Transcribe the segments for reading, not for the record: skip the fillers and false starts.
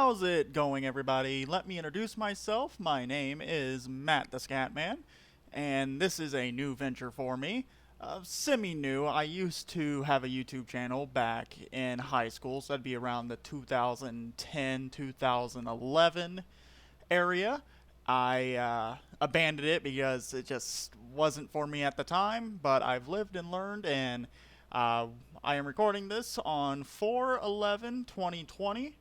How's it going, everybody? Let me introduce myself. My name is Matt the Scatman, and this is a new venture for me. Semi-new. I used to have a YouTube channel back in high school, so that'd be around the 2010, 2011 area. I abandoned it because it just wasn't for me at the time, but I've lived and learned, and I am recording this on 4/11/2020.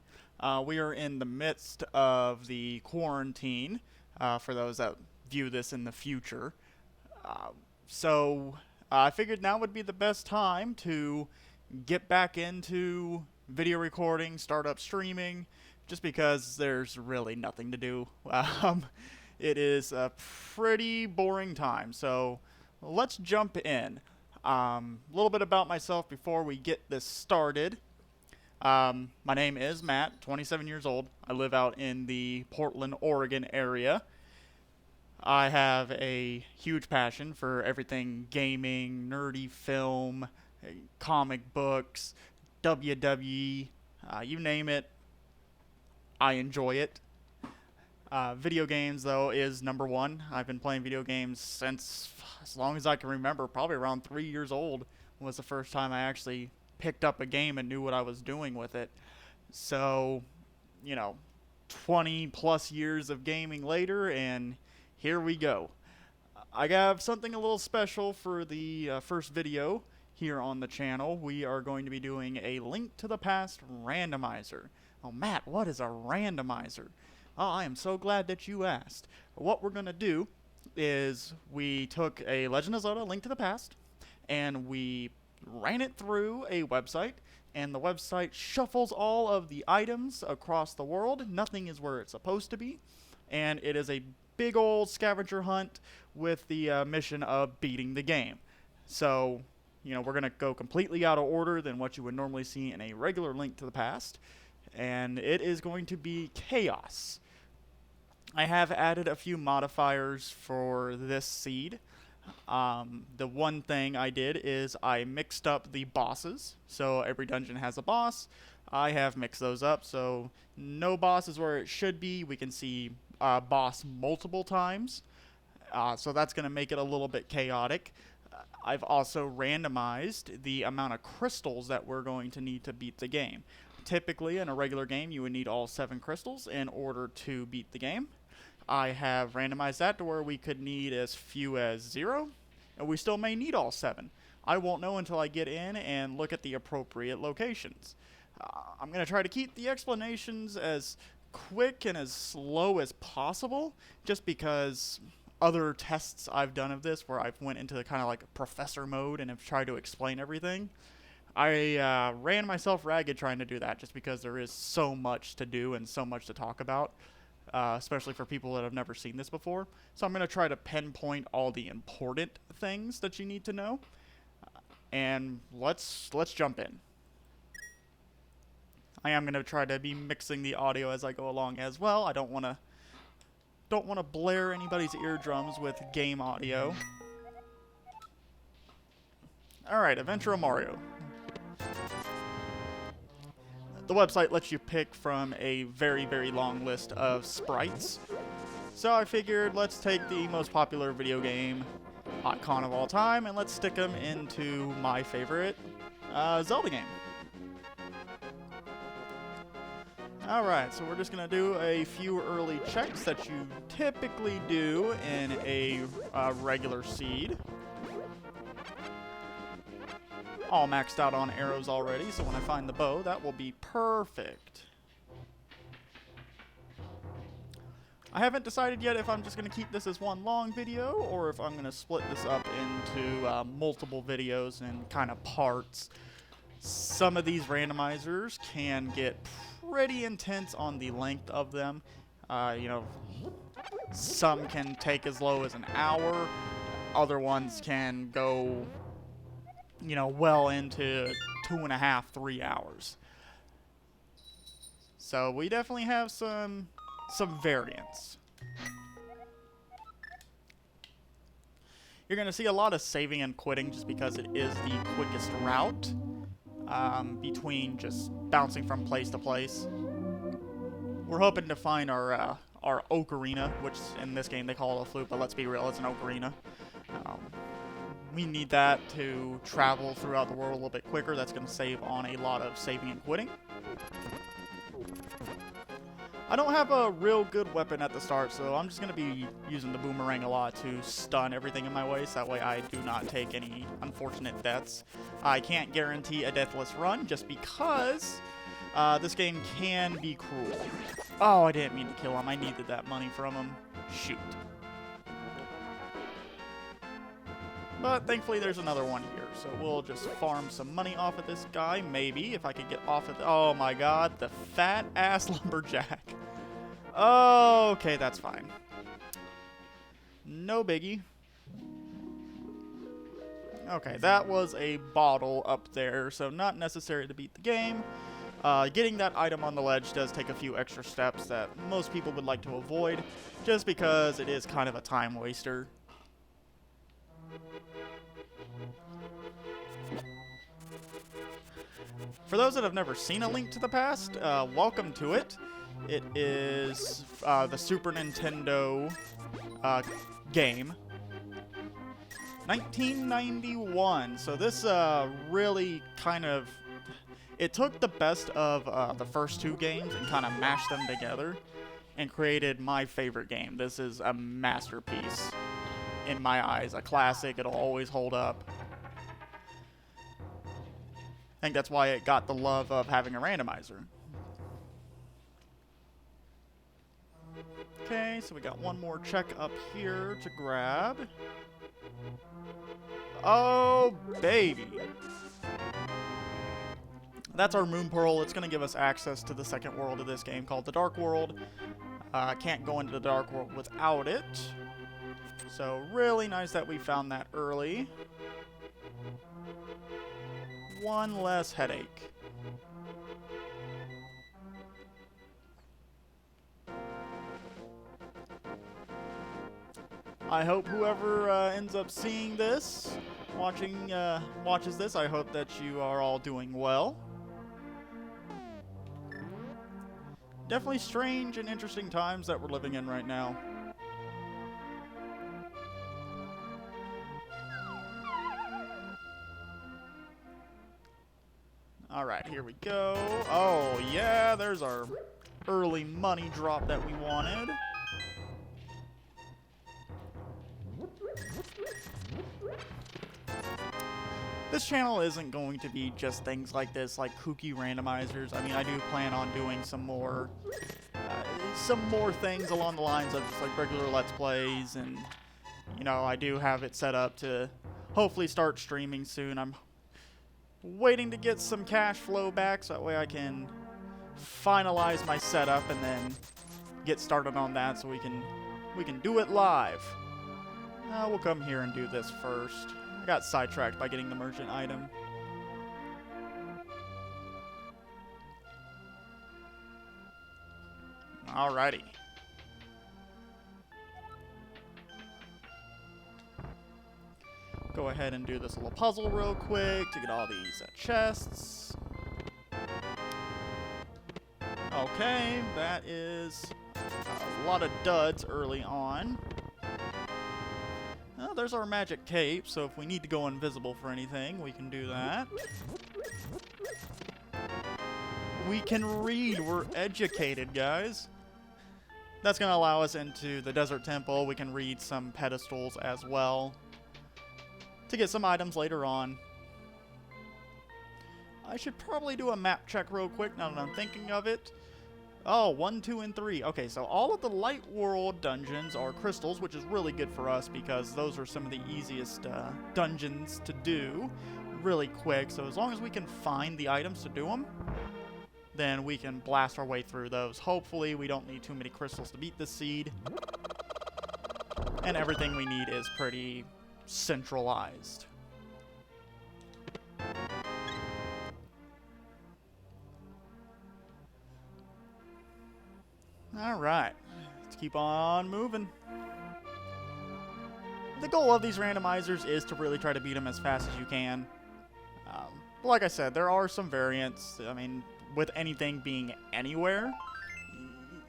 We are in the midst of the quarantine, for those that view this in the future. So I figured now would be the best time to get back into video recording, start up streaming, just because there's really nothing to do. It is a pretty boring time, so let's jump in. A little bit about myself before we get this started. My name is Matt, 27 years old. I live out in the Portland, Oregon area. I have a huge passion for everything gaming, nerdy film, comic books, WWE, you name it. I enjoy it. Video games, though, is number one. I've been playing video games since as long as I can remember. Probably around 3 years old was the first time I actually picked up a game and knew what I was doing with it. So, 20 plus years of gaming later, and here we go. I have something a little special for the first video here on the channel. We are going to be doing a Link to the Past randomizer. Oh, Matt, what is a randomizer? Oh, I am so glad that you asked. What we're going to do is we took a Legend of Zelda Link to the Past, and we ran it through a website, and the website shuffles all of the items across the world. Nothing is where it's supposed to be, and it is a big old scavenger hunt with the mission of beating the game. So, we're going to go completely out of order than what you would normally see in a regular Link to the Past, and it is going to be chaos. I have added a few modifiers for this seed. The one thing I did is I mixed up the bosses. So every dungeon has a boss. I have mixed those up, so no boss is where it should be. We can see boss multiple times. So that's going to make it a little bit chaotic. I've also randomized the amount of crystals that we're going to need to beat the game. Typically, in a regular game, you would need all 7 crystals in order to beat the game. I have randomized that to where we could need as few as 0, and we still may need all 7. I won't know until I get in and look at the appropriate locations. I'm going to try to keep the explanations as quick and as slow as possible, just because other tests I've done of this where I've went into kind of like professor mode and have tried to explain everything, I ran myself ragged trying to do that, just because there is so much to do and so much to talk about, especially for people that have never seen this before. So I'm going to try to pinpoint all the important things that you need to know, and let's jump in. I am going to try to be mixing the audio as I go along as well. I don't want to blare anybody's eardrums with game audio. All right, Adventure of Mario. The website lets you pick from a very, very long list of sprites. So I figured let's take the most popular video game icon of all time and let's stick them into my favorite Zelda game. Alright, so we're just going to do a few early checks that you typically do in a regular seed. All maxed out on arrows already, so when I find the bow, that will be perfect. I haven't decided yet if I'm just going to keep this as one long video or if I'm going to split this up into multiple videos and kind of parts. Some of these randomizers can get pretty intense on the length of them. Some can take as low as an hour. Other ones can go well into 2.5, 3 hours. So we definitely have some variance. You're going to see a lot of saving and quitting just because it is the quickest route between just bouncing from place to place. We're hoping to find our ocarina, which in this game they call it a flute, but let's be real, it's an ocarina. Um, we need that to travel throughout the world a little bit quicker. That's going to save on a lot of saving and quitting. I don't have a real good weapon at the start, so I'm just going to be using the boomerang a lot to stun everything in my way, so that way I do not take any unfortunate deaths. I can't guarantee a deathless run, just because this game can be cruel. Oh, I didn't mean to kill him. I needed that money from him. Shoot. But thankfully there's another one here, so we'll just farm some money off of this guy, maybe, if I could get off of oh my god, the fat-ass lumberjack. Okay, that's fine. No biggie. Okay, that was a bottle up there, so not necessary to beat the game. Getting that item on the ledge does take a few extra steps that most people would like to avoid, just because it is kind of a time waster. For those that have never seen A Link to the Past, welcome to it. It is the Super Nintendo game. 1991, so this really kind of... It took the best of the first two games and kind of mashed them together and created my favorite game. This is a masterpiece in my eyes, a classic. It'll always hold up. I think that's why it got the love of having a randomizer. Okay, so we got one more check up here to grab. Oh, baby. That's our Moon Pearl. It's going to give us access to the second world of this game called the Dark World. Can't go into the Dark World without it. So really nice that we found that early. One less headache. I hope whoever ends up seeing this, watches this, I hope that you are all doing well. Definitely strange and interesting times that we're living in right now. Alright, here we go. Oh, yeah, there's our early money drop that we wanted. This channel isn't going to be just things like this, like kooky randomizers. I mean, I do plan on doing some more things along the lines of just like regular Let's Plays, and, you know, I do have it set up to hopefully start streaming soon. I'm waiting to get some cash flow back so that way I can finalize my setup and then get started on that so we can do it live. We'll come here and do this first. I got sidetracked by getting the merchant item. Alrighty. Go ahead and do this little puzzle real quick to get all these chests. Okay, that is a lot of duds early on. Well, there's our magic cape, so if we need to go invisible for anything, we can do that. We can read. We're educated, guys. That's going to allow us into the Desert Temple. We can read some pedestals as well to get some items later on. I should probably do a map check real quick now that I'm thinking of it. Oh, 1, 2, and 3. Okay, so all of the Light World dungeons are crystals, which is really good for us because those are some of the easiest dungeons to do really quick. So as long as we can find the items to do them, then we can blast our way through those. Hopefully we don't need too many crystals to beat the seed. And everything we need is pretty centralized. Alright, let's keep on moving. The goal of these randomizers is to really try to beat them as fast as you can. But like I said, there are some variants. I mean, with anything being anywhere,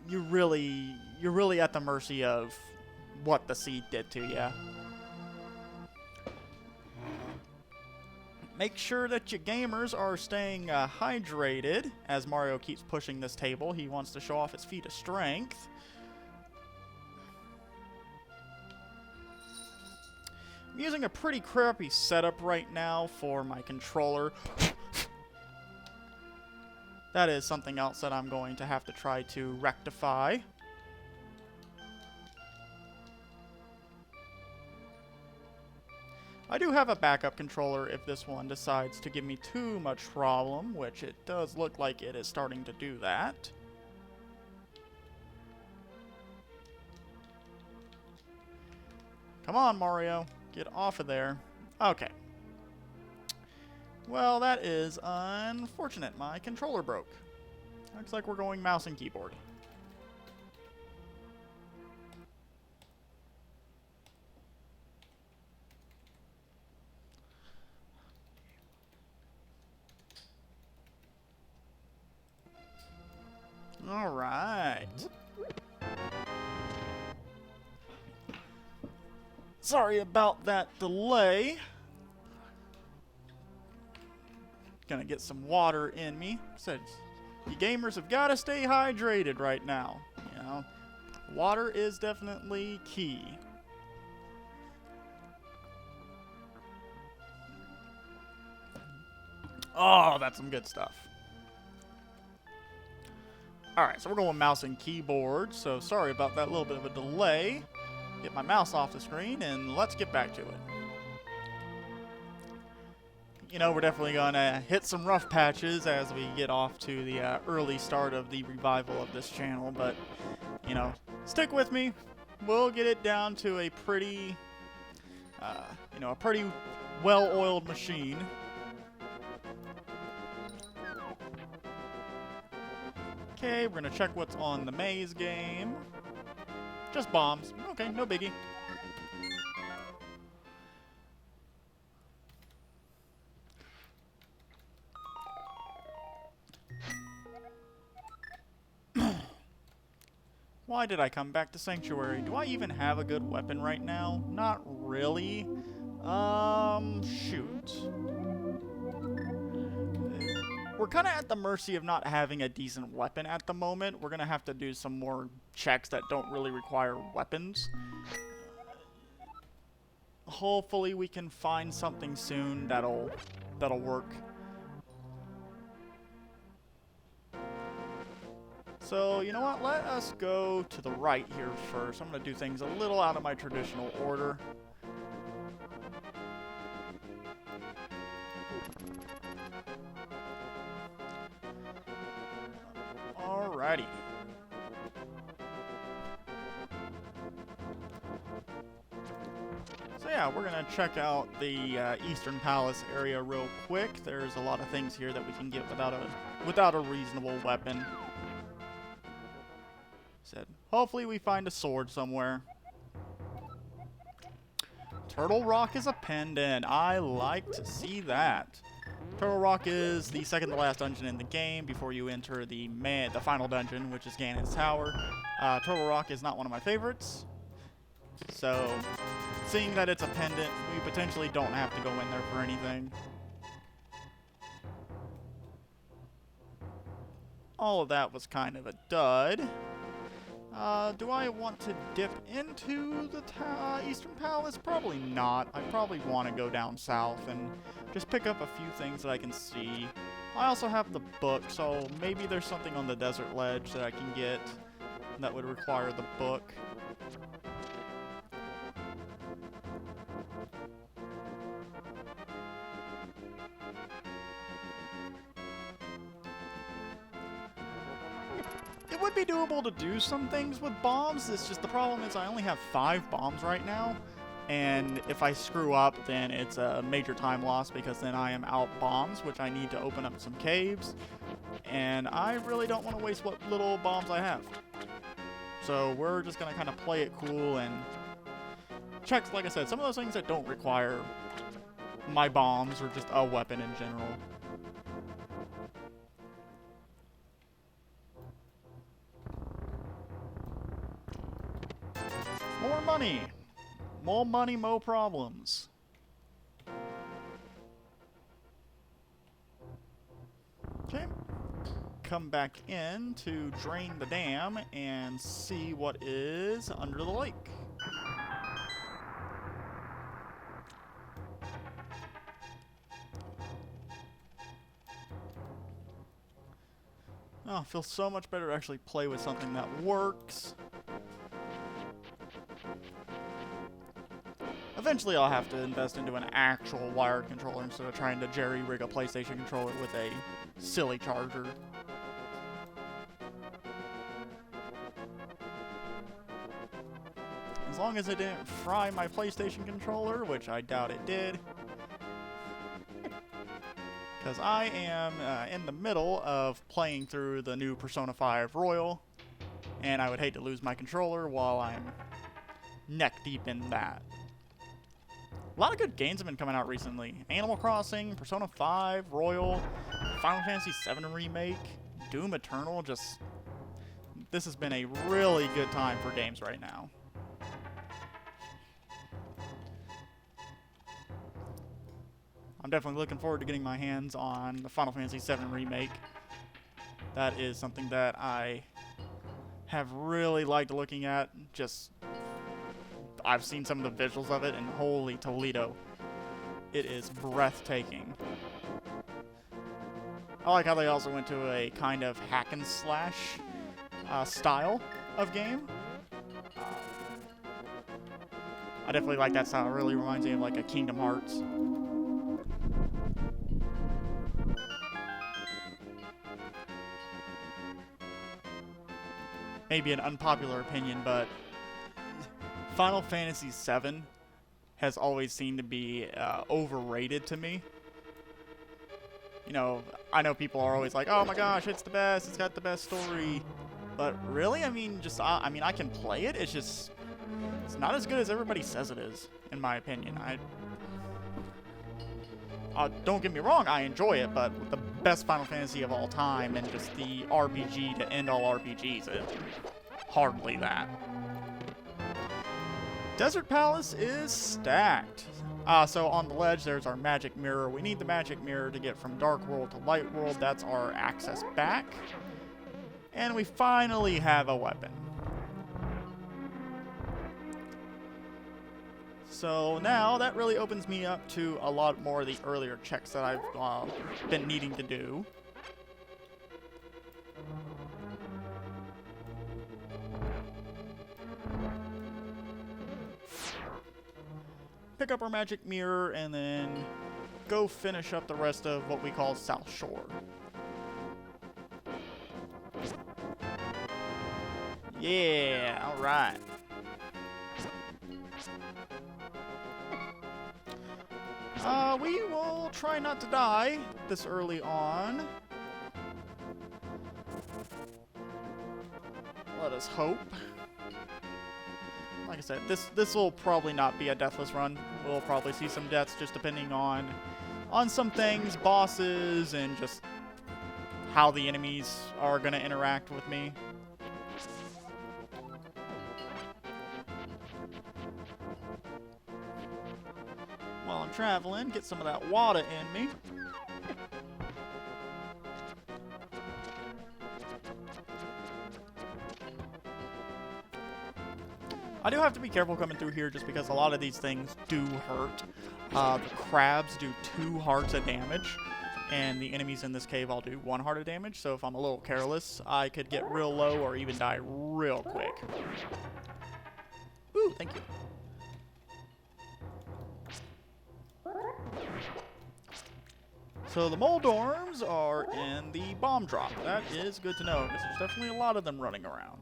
you're really at the mercy of what the seed did to you. Make sure that you gamers are staying hydrated as Mario keeps pushing this table. He wants to show off his feat of strength. I'm using a pretty crappy setup right now for my controller. That is something else that I'm going to have to try to rectify. I do have a backup controller if this one decides to give me too much problem, which it does look like it is starting to do that. Come on, Mario. Get off of there. Okay. Well, that is unfortunate. My controller broke. Looks like we're going mouse and keyboard. All right. Sorry about that delay. Gonna get some water in me. Said, you gamers have got to stay hydrated right now. You know, water is definitely key. Oh, that's some good stuff. Alright, so we're going mouse and keyboard, so sorry about that little bit of a delay. Get my mouse off the screen, and let's get back to it. You know, we're definitely going to hit some rough patches as we get off to the early start of the revival of this channel, but, you know, stick with me. We'll get it down to a pretty, you know, a pretty well-oiled machine. Okay, we're gonna check what's on the maze game. Just bombs. Okay, no biggie. Why did I come back to Sanctuary? Do I even have a good weapon right now? Not really. Shoot. We're kind of at the mercy of not having a decent weapon at the moment. We're going to have to do some more checks that don't really require weapons. Hopefully we can find something soon that'll work. So, you know what? Let us go to the right here first. I'm going to do things a little out of my traditional order. Alrighty. So yeah, we're gonna check out the Eastern Palace area real quick. There's a lot of things here that we can get without a reasonable weapon. Said, hopefully we find a sword somewhere. Turtle Rock is a pendant. I like to see that. Turtle Rock is the second to last dungeon in the game before you enter the final dungeon, which is Ganon's Tower. Turtle Rock is not one of my favorites. So, seeing that it's a pendant, we potentially don't have to go in there for anything. All of that was kind of a dud. Do I want to dip into the Eastern Palace? Probably not. I probably want to go down south and just pick up a few things that I can see. I also have the book, so maybe there's something on the desert ledge that I can get that would require the book. It would be doable to do some things with bombs. It's just the problem is I only have 5 bombs right now. And if I screw up, then it's a major time loss because then I am out bombs, which I need to open up some caves. And I really don't want to waste what little bombs I have. So we're just going to kind of play it cool and check, like I said, some of those things that don't require my bombs or just a weapon in general. money. More money, more problems. Okay. Come back in to drain the dam and see what is under the lake. Oh, it feels so much better to actually play with something that works. Eventually I'll have to invest into an actual wired controller instead of trying to jerry-rig a PlayStation controller with a silly charger. As long as it didn't fry my PlayStation controller, which I doubt it did. Because I am in the middle of playing through the new Persona 5 Royal, and I would hate to lose my controller while I'm neck deep in that. A lot of good games have been coming out recently. Animal Crossing, Persona 5, Royal, Final Fantasy VII Remake, Doom Eternal, just... This has been a really good time for games right now. I'm definitely looking forward to getting my hands on the Final Fantasy VII Remake. That is something that I have really liked looking at. Just, I've seen some of the visuals of it, and holy Toledo, it is breathtaking. I like how they also went to a kind of hack and slash style of game. I definitely like that style. It really reminds me of like a Kingdom Hearts. Maybe an unpopular opinion, but Final Fantasy VII has always seemed to be overrated to me. You know, I know people are always like, oh my gosh, it's the best, it's got the best story. But really, I mean, I mean, I can play it, it's just, it's not as good as everybody says it is, in my opinion. Don't get me wrong, I enjoy it, but the best Final Fantasy of all time and just the RPG to end all RPGs, hardly that. Desert Palace is stacked. So on the ledge, there's our magic mirror. We need the magic mirror to get from Dark World to Light World. That's our access back. And we finally have a weapon. So now that really opens me up to a lot more of the earlier checks that I've been needing to do. Pick up our magic mirror and then go finish up the rest of what we call South Shore. Yeah, alright. We will try not to die this early on. Let us hope. Like I said, this will probably not be a deathless run. We'll probably see some deaths just depending on some things, bosses, and just how the enemies are going to interact with me. While I'm traveling, get some of that water in me. I do have to be careful coming through here just because a lot of these things do hurt. The crabs do 2 hearts of damage, and the enemies in this cave all do 1 heart of damage, so if I'm a little careless, I could get real low or even die real quick. Ooh, thank you. So the mole dorms are in the bomb drop. That is good to know, because there's definitely a lot of them running around.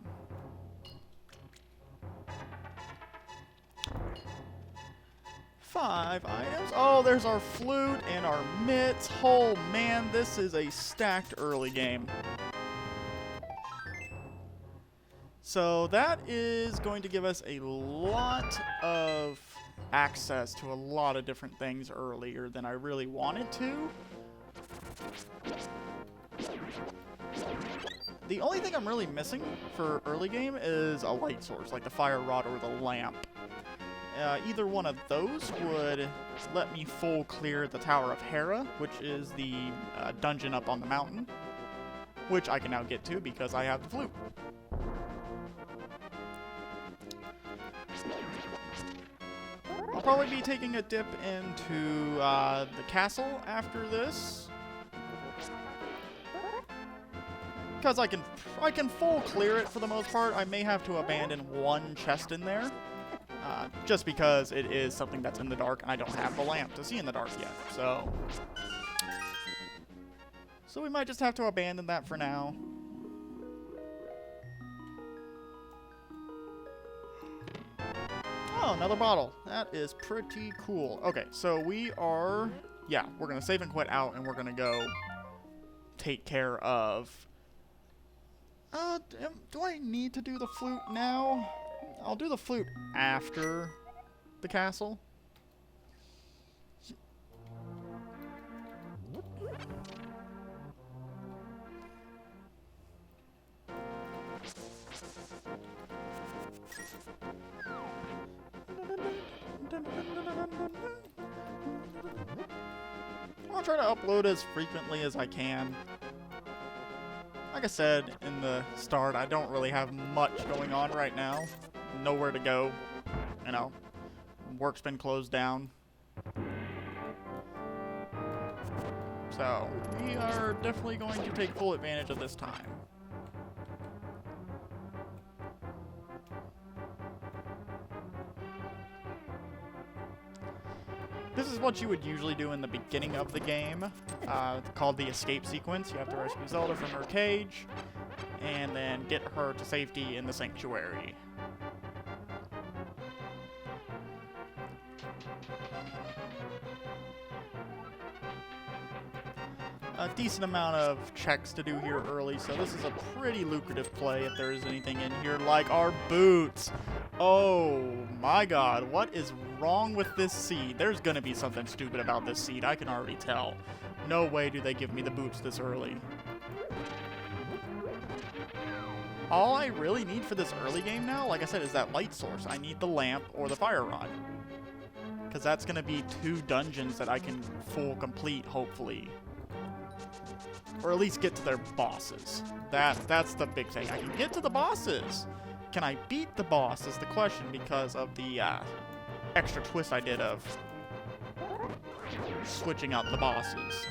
Five items. Oh, there's our flute and our mitts. Oh man, this is a stacked early game. So that is going to give us a lot of access to a lot of different things earlier than I really wanted to. The only thing I'm really missing for early game is a light source, like the fire rod or the lamp. Either one of those would let me full clear the Tower of Hera, which is the dungeon up on the mountain, which I can now get to because I have the flute. I'll probably be taking a dip into the castle after this, because I can full clear it for the most part. I may have to abandon one chest in there, just because it is something that's in the dark and I don't have the lamp to see in the dark yet. So we might just have to abandon that for now. Oh, another bottle. That is pretty cool. Okay, so we're gonna save and quit out, and we're gonna go take care of... do I need to do the flute now? I'll do the flute after the castle. I'll try to upload as frequently as I can. Like I said in the start, I don't really have much going on right now. Nowhere to go. You know, work's been closed down. So, we are definitely going to take full advantage of this time. This is what you would usually do in the beginning of the game, called the escape sequence. You have to rescue Zelda from her cage, and then get her to safety in the sanctuary. A decent amount of checks to do here early, so this is a pretty lucrative play if there is anything in here, like our boots. Oh my god, what is wrong with this seed? There's gonna be something stupid about this seed, I can already tell. No way do they give me the boots this early. All I really need for this early game now, like I said, is that light source. I need the lamp or the fire rod, because that's gonna be 2 dungeons that I can full complete, hopefully. Or at least get to their bosses. That's the big thing. I can get to the bosses. Can I beat the boss is the question, because of the extra twist I did of switching out the bosses.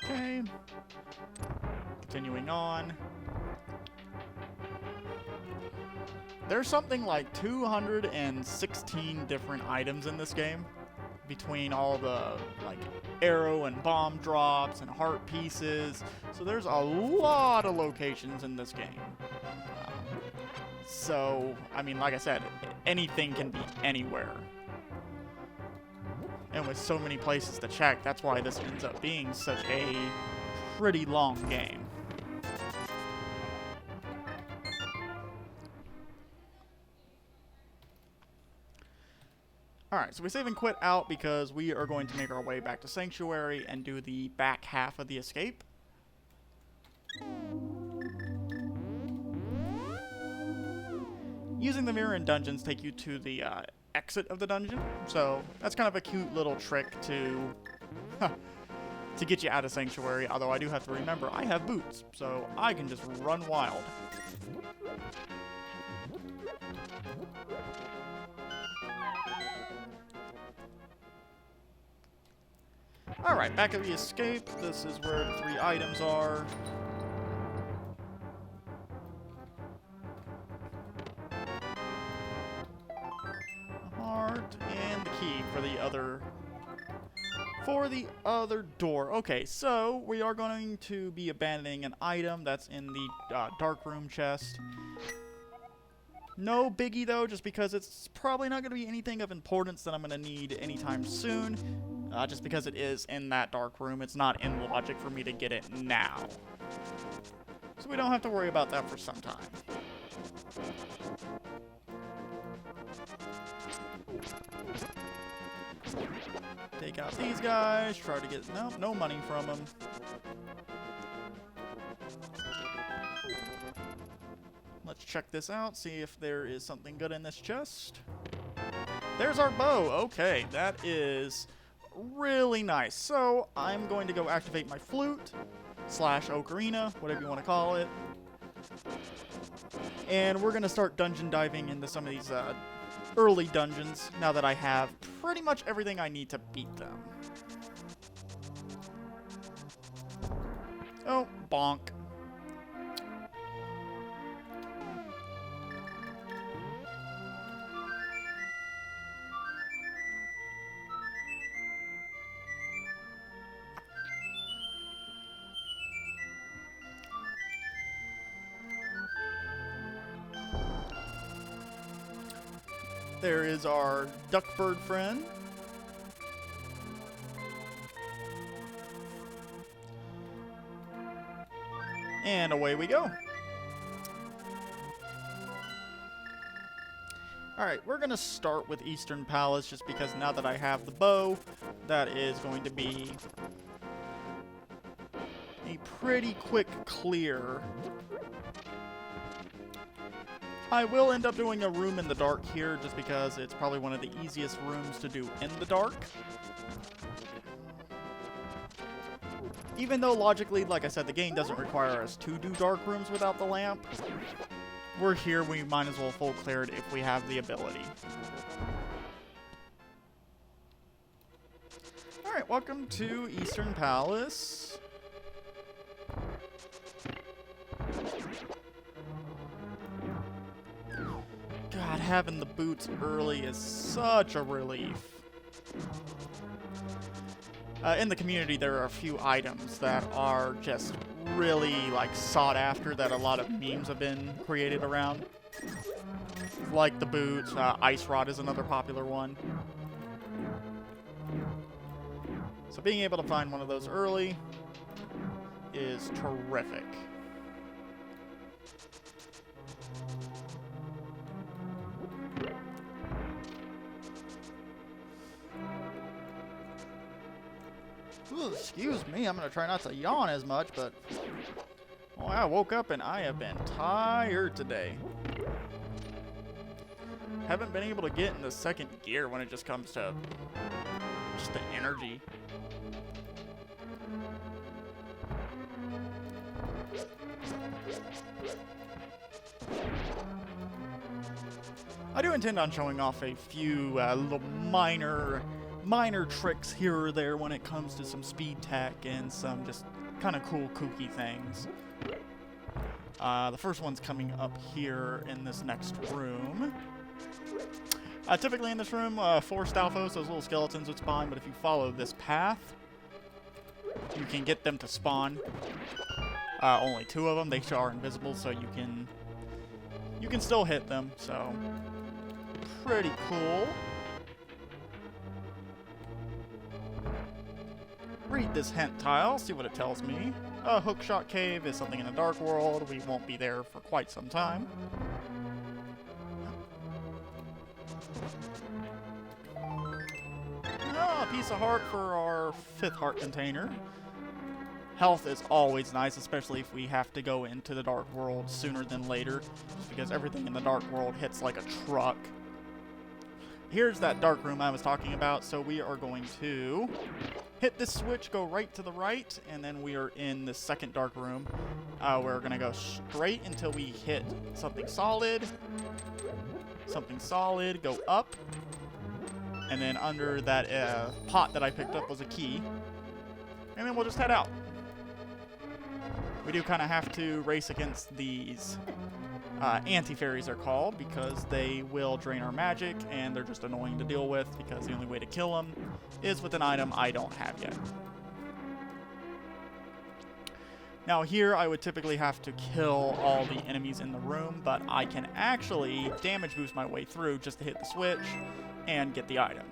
Okay. Continuing on. There's something like 216 different items in this game, between all the like arrow and bomb drops and heart pieces. So there's a lot of locations in this game. So, I mean, like I said, anything can be anywhere. And with so many places to check, that's why this ends up being such a pretty long game. Alright, so we save and quit out because we are going to make our way back to Sanctuary and do the back half of the escape. Using the mirror in dungeons take you to the exit of the dungeon, so that's kind of a cute little trick to get you out of Sanctuary, although I do have to remember I have boots, so I can just run wild. Alright, back at the escape. This is where the 3 items are. A heart and the key for the other door. Okay, so we are going to be abandoning an item that's in the dark room chest. No biggie though, just because it's probably not going to be anything of importance that I'm going to need anytime soon. Just because it is in that dark room, it's not in logic for me to get it now. So we don't have to worry about that for some time. Take out these guys. Try to get... no money from them. Let's check this out. See if there is something good in this chest. There's our bow. Okay, that is really nice. So I'm going to go activate my flute / ocarina, whatever you want to call it. And we're going to start dungeon diving into some of these early dungeons now that I have pretty much everything I need to beat them. Oh, bonk. There is our duckbird friend. And away we go. Alright, we're going to start with Eastern Palace just because now that I have the bow, that is going to be a pretty quick clear. I will end up doing a room in the dark here just because it's probably one of the easiest rooms to do in the dark. Even though logically, like I said, the game doesn't require us to do dark rooms without the lamp. We're here, we might as well full clear it if we have the ability. Alright, welcome to Eastern Palace. God, having the boots early is such a relief. In the community, there are a few items that are just really, like, sought after that a lot of memes have been created around. Like the boots, Ice Rod is another popular one. So being able to find one of those early is terrific. Ooh, excuse me, I'm going to try not to yawn as much, but well, I woke up and I have been tired today. Haven't been able to get into second gear when it just comes to just the energy. I do intend on showing off a few little minor tricks here or there when it comes to some speed tech and some just kind of cool kooky things. The first one's coming up here in this next room. Typically in this room, 4 Stalfos, those little skeletons would spawn, but if you follow this path, you can get them to spawn. Only 2 of them. They are invisible, so you can still hit them, so pretty cool. Read this hint tile, see what it tells me. A hookshot cave is something in the dark world. We won't be there for quite some time. Oh, a piece of heart for our 5th heart container. Health is always nice, especially if we have to go into the dark world sooner than later, just because everything in the dark world hits like a truck. Here's that dark room I was talking about, so we are going to hit this switch, go right to the right, and then we are in the second dark room. We're going to go straight until we hit something solid, go up, and then under that pot that I picked up was a key, and then we'll just head out. We do kind of have to race against these anti-fairies are called because they will drain our magic and they're just annoying to deal with because the only way to kill them is with an item I don't have yet. Now here I would typically have to kill all the enemies in the room, but I can actually damage boost my way through just to hit the switch and get the item.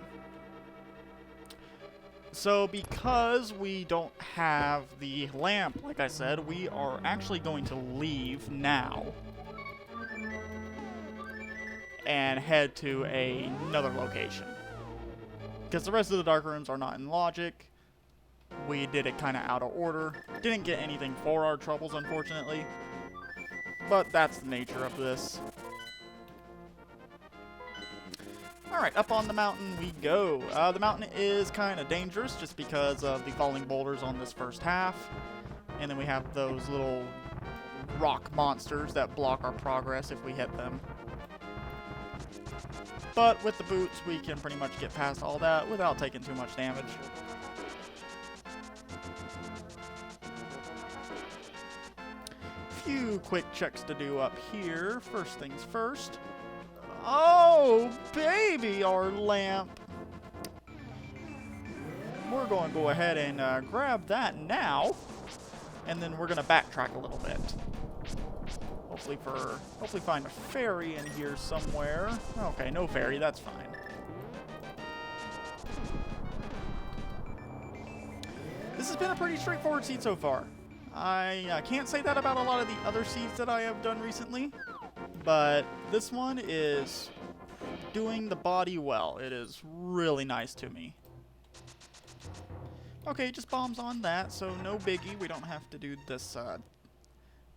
So because we don't have the lamp, like I said, we are actually going to leave now. and head to another location. Because the rest of the dark rooms are not in logic. We did it kind of out of order. Didn't get anything for our troubles, unfortunately. But that's the nature of this. Alright, up on the mountain we go. The mountain is kind of dangerous just because of the falling boulders on this first half. And then we have those little rock monsters that block our progress if we hit them. But with the boots, we can pretty much get past all that without taking too much damage. Few quick checks to do up here. First things first. Oh, baby, our lamp. We're going to go ahead and grab that now. And then we're going to backtrack a little bit. Hopefully find a fairy in here somewhere. Okay, no fairy, that's fine. This has been a pretty straightforward seed so far. I can't say that about a lot of the other seeds that I have done recently, but this one is doing the body well. It is really nice to me. Okay, just bombs on that, so no biggie. We don't have to do this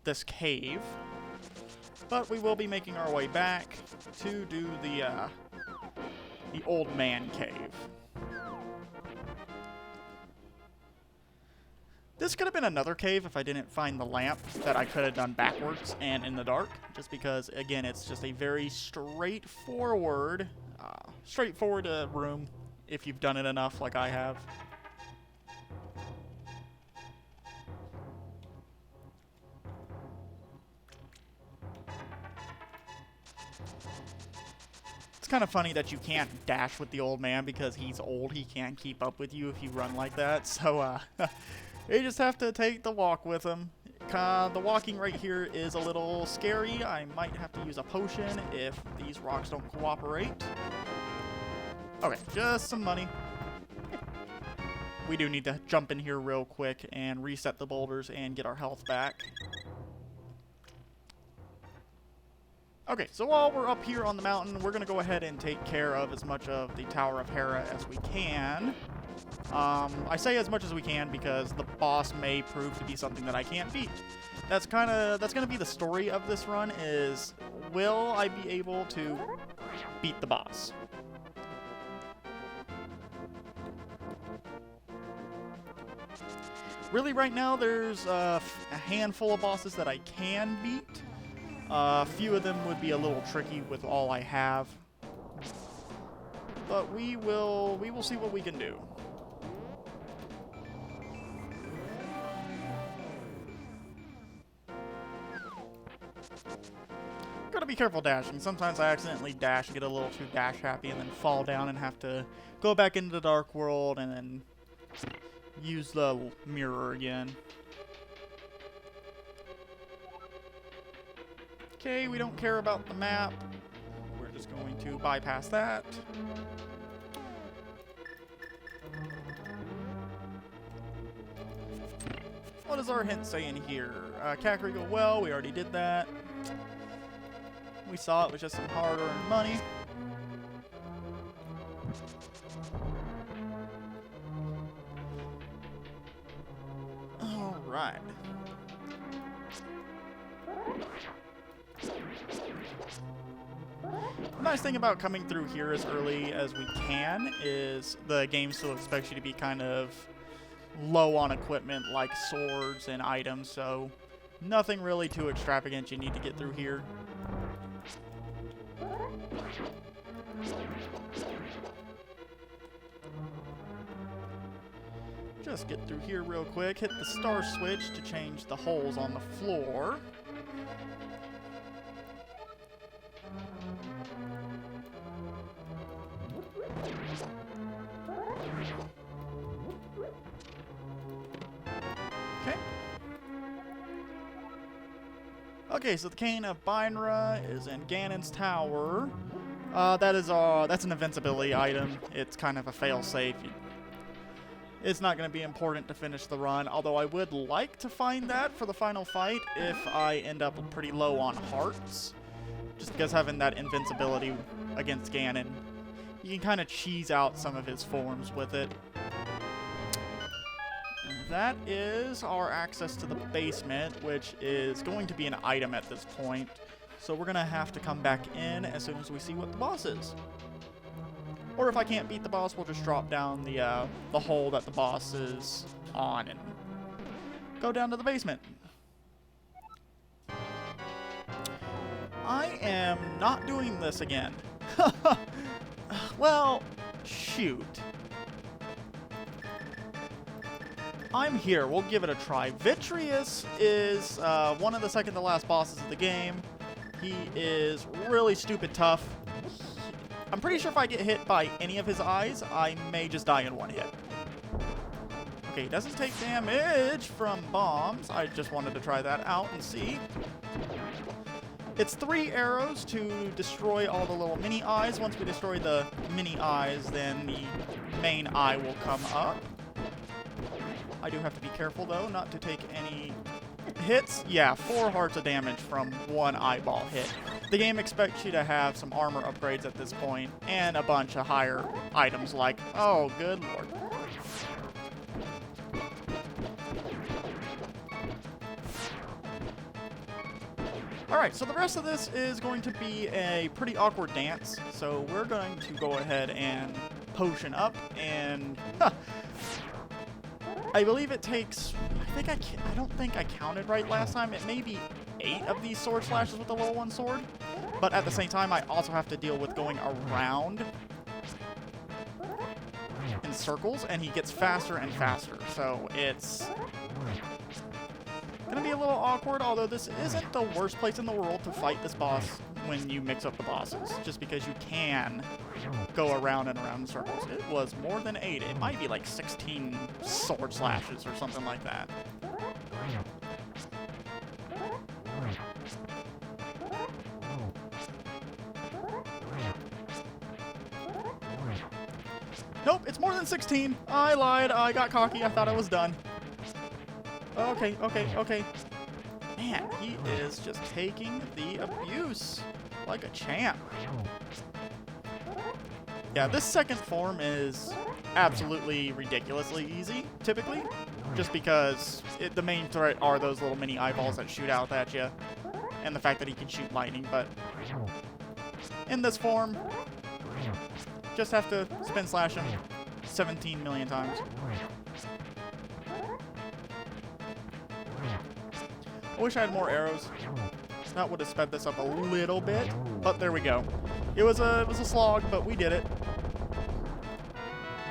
this cave, but we will be making our way back to do the old man cave. This could have been another cave if I didn't find the lamp that I could have done backwards and in the dark, just because, again, it's just a very straightforward room if you've done it enough like I have. It's kind of funny that you can't dash with the old man because he's old. He can't keep up with you if you run like that, so you just have to take the walk with him. The walking right here is a little scary. I might have to use a potion if these rocks don't cooperate. Okay, just some money. We do need to jump in here real quick and reset the boulders and get our health back. Okay, so while we're up here on the mountain, we're going to go ahead and take care of as much of the Tower of Hera as we can. I say as much as we can because the boss may prove to be something that I can't beat. That's going to be the story of this run is, will I be able to beat the boss? Really, right now, there's a handful of bosses that I can beat. A few of them would be a little tricky with all I have. But we will see what we can do. Gotta be careful dashing. Sometimes I accidentally dash and get a little too dash happy and then fall down and have to go back into the dark world and then use the mirror again. Okay, we don't care about the map. We're just going to bypass that. What does our hint say in here? Kakari go well, we already did that. We saw it was just some hard-earned money. Alright. The nice thing about coming through here as early as we can is the game still expects you to be kind of low on equipment like swords and items, so nothing really too extravagant you need to get through here. Just get through here real quick, hit the star switch to change the holes on the floor. Okay, so the Cane of Bynra is in Ganon's Tower. That's an invincibility item. It's kind of a fail-safe. It's not going to be important to finish the run, although I would like to find that for the final fight if I end up pretty low on hearts. just because having that invincibility against Ganon, you can kind of cheese out some of his forms with it. That is our access to the basement, which is going to be an item at this point. So we're going to have to come back in as soon as we see what the boss is. Or if I can't beat the boss, we'll just drop down the hole that the boss is on and go down to the basement. I am not doing this again. Well, shoot. I'm here. We'll give it a try. Vitreous is one of the second to last bosses of the game. He is really stupid tough. I'm pretty sure if I get hit by any of his eyes, I may just die in one hit. Okay, he doesn't take damage from bombs. I just wanted to try that out and see. It's 3 arrows to destroy all the little mini eyes. Once we destroy the mini eyes, then the main eye will come up. I do have to be careful, though, not to take any hits. Yeah, 4 hearts of damage from 1 eyeball hit. The game expects you to have some armor upgrades at this point, and a bunch of higher items like, oh, good lord. Alright, so the rest of this is going to be a pretty awkward dance, so we're going to go ahead and potion up, and I believe it takes, I don't think I counted right last time, it may be 8 of these sword slashes with the level 1 sword, but at the same time I also have to deal with going around in circles, and he gets faster and faster, so it's gonna be a little awkward, although this isn't the worst place in the world to fight this boss when you mix up the bosses, just because you can go around and around in circles. It was more than 8. It might be like 16 sword slashes or something like that. Nope, it's more than 16. I lied. I got cocky. I thought I was done. Okay, okay, okay. Man, he is just taking the abuse like a champ. Yeah, this second form is absolutely ridiculously easy, typically. Just because the main threat are those little mini eyeballs that shoot out at you. And the fact that he can shoot lightning, but in this form, just have to spin slash him 17 million times. I wish I had more arrows. That would have sped this up a little bit, but there we go. It was a slog, but we did it.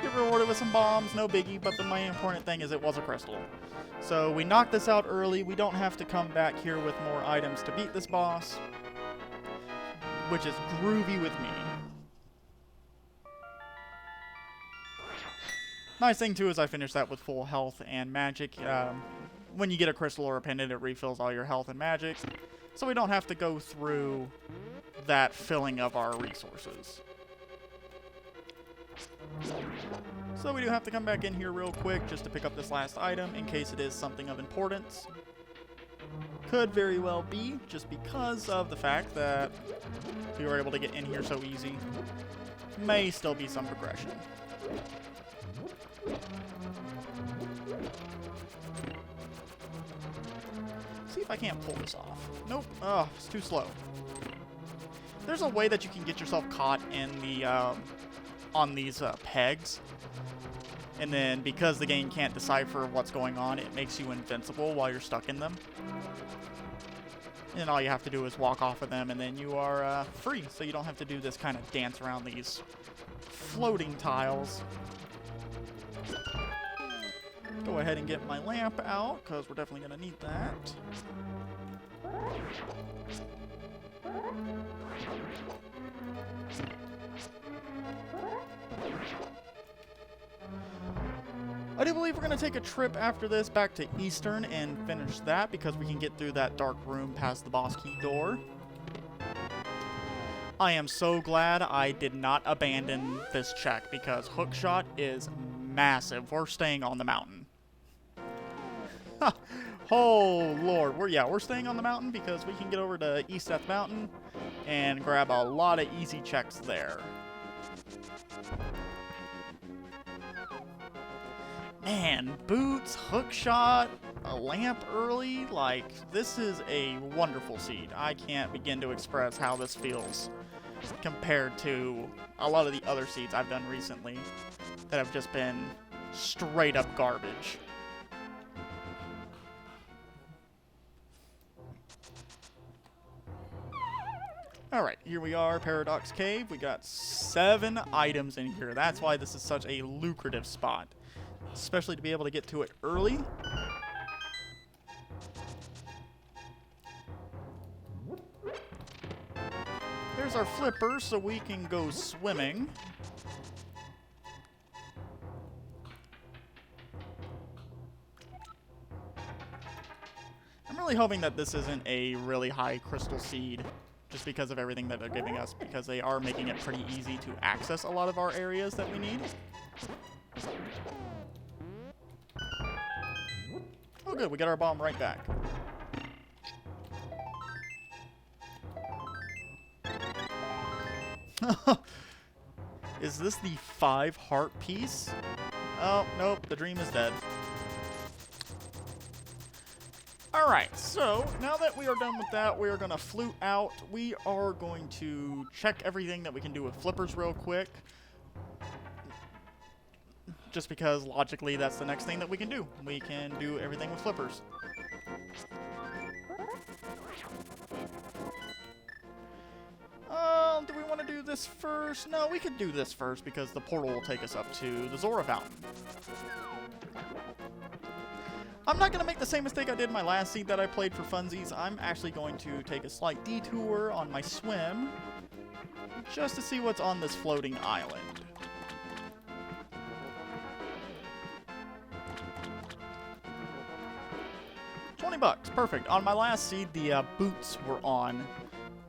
Get rewarded with some bombs, no biggie, but the main important thing is it was a crystal. So we knocked this out early. We don't have to come back here with more items to beat this boss, which is groovy with me. Nice thing too is I finished that with full health and magic. When you get a crystal or a pendant, it refills all your health and magic. So we don't have to go through that filling of our resources. So we do have to come back in here real quick just to pick up this last item in case it is something of importance. Could very well be, just because of the fact that we were able to get in here so easy. May still be some progression. See if I can't pull this off. Nope. Oh, it's too slow. There's a way that you can get yourself caught in the on these pegs, and then because the game can't decipher what's going on, it makes you invincible while you're stuck in them. And all you have to do is walk off of them, and then you are free. So you don't have to do this kind of dance around these floating tiles. Go ahead and get my lamp out, because we're definitely going to need that. I do believe we're going to take a trip after this back to Eastern and finish that, because we can get through that dark room past the boss key door. I am so glad I did not abandon this check, because hookshot is massive. We're staying on the mountain. Oh lord, we're staying on the mountain because we can get over to East Death Mountain, and grab a lot of easy checks there. Man, boots, hookshot, a lamp early, like, this is a wonderful seed. I can't begin to express how this feels compared to a lot of the other seeds I've done recently that have just been straight up garbage. Alright, here we are, Paradox Cave. We got 7 items in here. That's why this is such a lucrative spot. Especially to be able to get to it early. There's our flipper so we can go swimming. I'm really hoping that this isn't a really high crystal seed, just because of everything that they're giving us, because they are making it pretty easy to access a lot of our areas that we need. Oh good, we got our bomb right back. Is this the 5 heart piece? Oh, nope, the dream is dead. Alright, so now that we are done with that, we are going to flute out. We are going to check everything that we can do with flippers real quick. Just because, logically, that's the next thing that we can do. We can do everything with flippers. Do we want to do this first? No, we could do this first because the portal will take us up to the Zora Fountain. I'm not going to make the same mistake I did in my last seed that I played for funsies. I'm actually going to take a slight detour on my swim just to see what's on this floating island. $20, perfect. On my last seed, the boots were on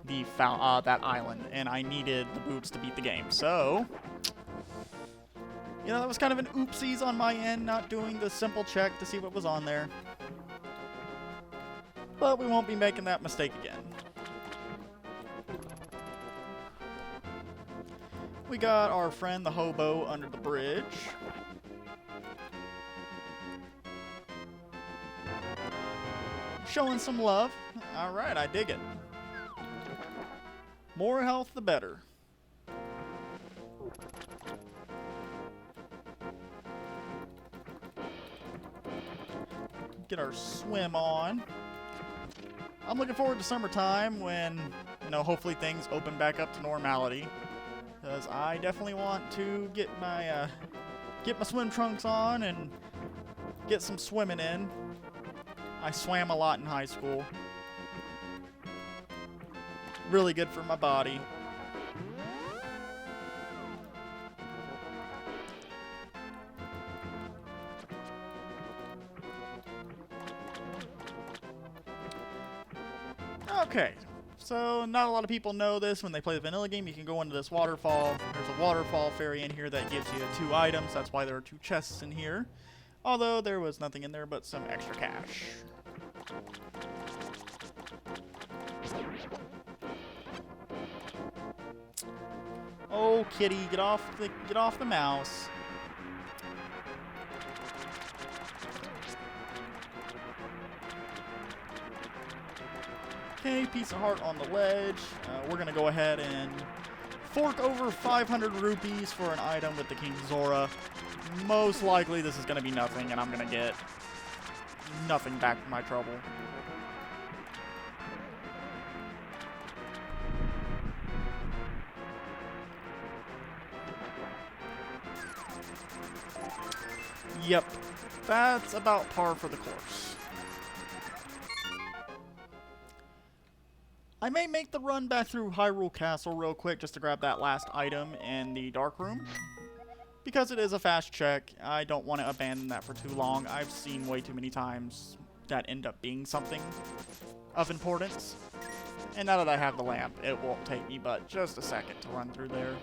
the that island, and I needed the boots to beat the game. So, you know, that was kind of an oopsies on my end, not doing the simple check to see what was on there. But we won't be making that mistake again. We got our friend the hobo under the bridge. Showing some love. Alright, I dig it. More health, the better. Get our swim on. I'm looking forward to summertime when, you know, hopefully things open back up to normality. Because I definitely want to get my swim trunks on and get some swimming in. I swam a lot in high school. Really good for my body. Okay, so not a lot of people know this. When they play the vanilla game, you can go into this waterfall. There's a waterfall fairy in here that gives you 2 items. That's why there are 2 chests in here. Although there was nothing in there but some extra cash. Oh, kitty, get off the mouse. Okay, piece of heart on the ledge. We're gonna go ahead and fork over 500 rupees for an item with the King Zora. Most likely this is gonna be nothing, and I'm gonna get nothing back for my trouble. Yep, that's about par for the course. I may make the run back through Hyrule Castle real quick just to grab that last item in the Dark Room. Because it is a fast check, I don't want to abandon that for too long. I've seen way too many times that end up being something of importance. And now that I have the lamp, it won't take me but just a second to run through there.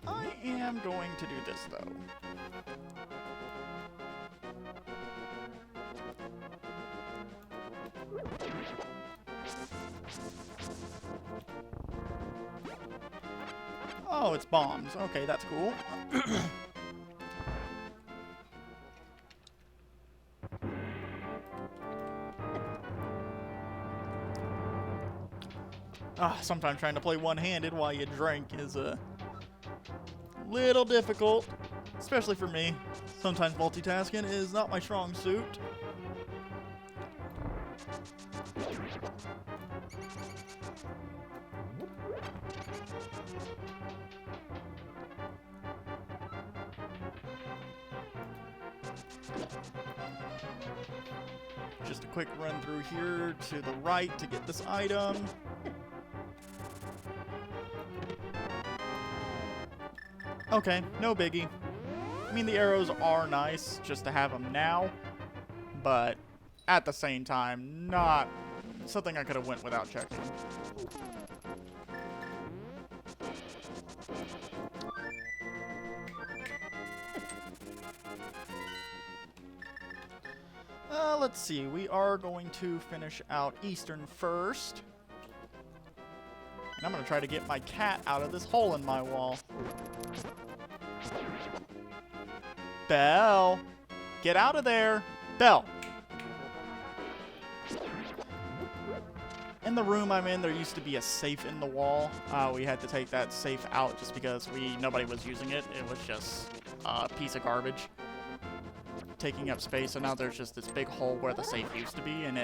I am going to do this, though. Oh, it's bombs. Okay, that's cool. Sometimes trying to play one-handed while you drink is a little difficult, especially for me. Sometimes multitasking is not my strong suit. Just a quick run through here to the right to get this item. Okay, no biggie. I mean, the arrows are nice just to have them now, but at the same time, not something I could have went without checking. Let's see. We are going to finish out Eastern first. And I'm going to try to get my cat out of this hole in my wall. Belle! Get out of there! Belle! In the room I'm in, there used to be a safe in the wall. We had to take that safe out just because nobody was using it. It was just a piece of garbage taking up space. So now there's just this big hole where the safe used to be, and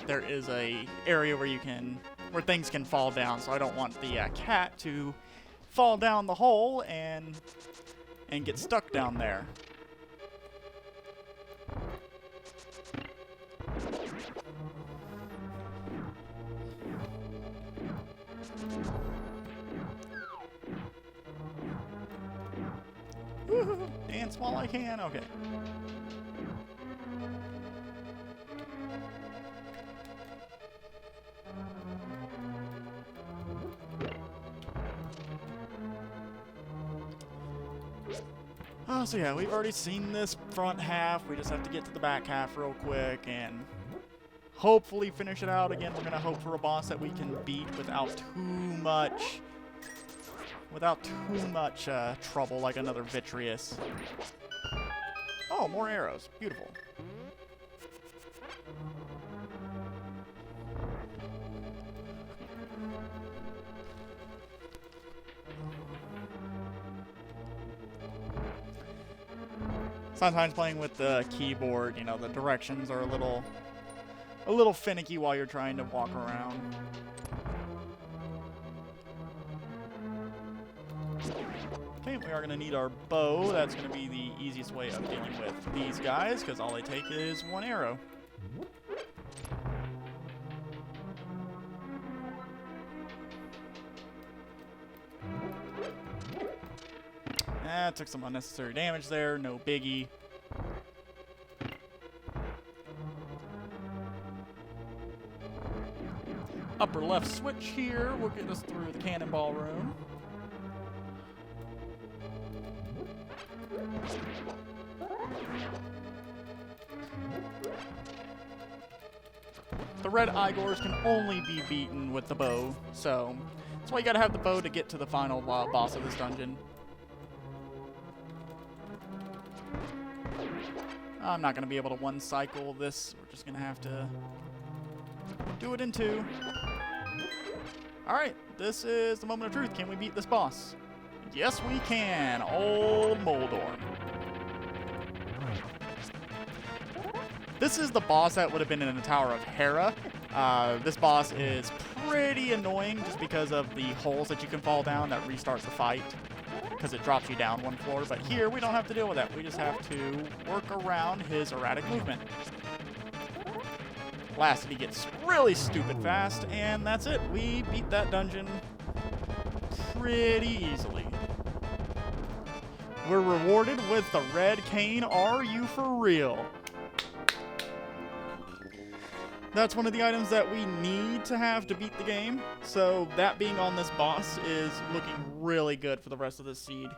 there is a area where things can fall down. So I don't want the cat to fall down the hole and get stuck down there. Woohoo! Dance while I can. Okay. Oh, so yeah, we've already seen this front half. We just have to get to the back half real quick and hopefully finish it out. Again, we're going to hope for a boss that we can beat without too much trouble, like another Vitreous. Oh, more arrows. Beautiful. Sometimes playing with the keyboard, you know, the directions are a little finicky while you're trying to walk around. Okay, we are going to need our bow. That's going to be the easiest way of dealing with these guys, because all they take is one arrow. Took some unnecessary damage there, no biggie. Upper left switch here will get us through the cannonball room. The red Igors can only be beaten with the bow, so that's why you gotta have the bow to get to the final boss of this dungeon. I'm not going to be able to one-cycle this. We're just going to have to do it in two. Alright, this is the moment of truth. Can we beat this boss? Yes, we can. Old Moldorm. This is the boss that would have been in the Tower of Hera. This boss is pretty annoying just because of the holes that you can fall down that restarts the fight, because it drops you down one floor. But here, we don't have to deal with that. We just have to work around his erratic movement. Lastly, he gets really stupid fast, and that's it. We beat that dungeon pretty easily. We're rewarded with the red cane. Are you for real? That's one of the items that we need to have to beat the game. So that being on this boss is looking really good for the rest of this seed.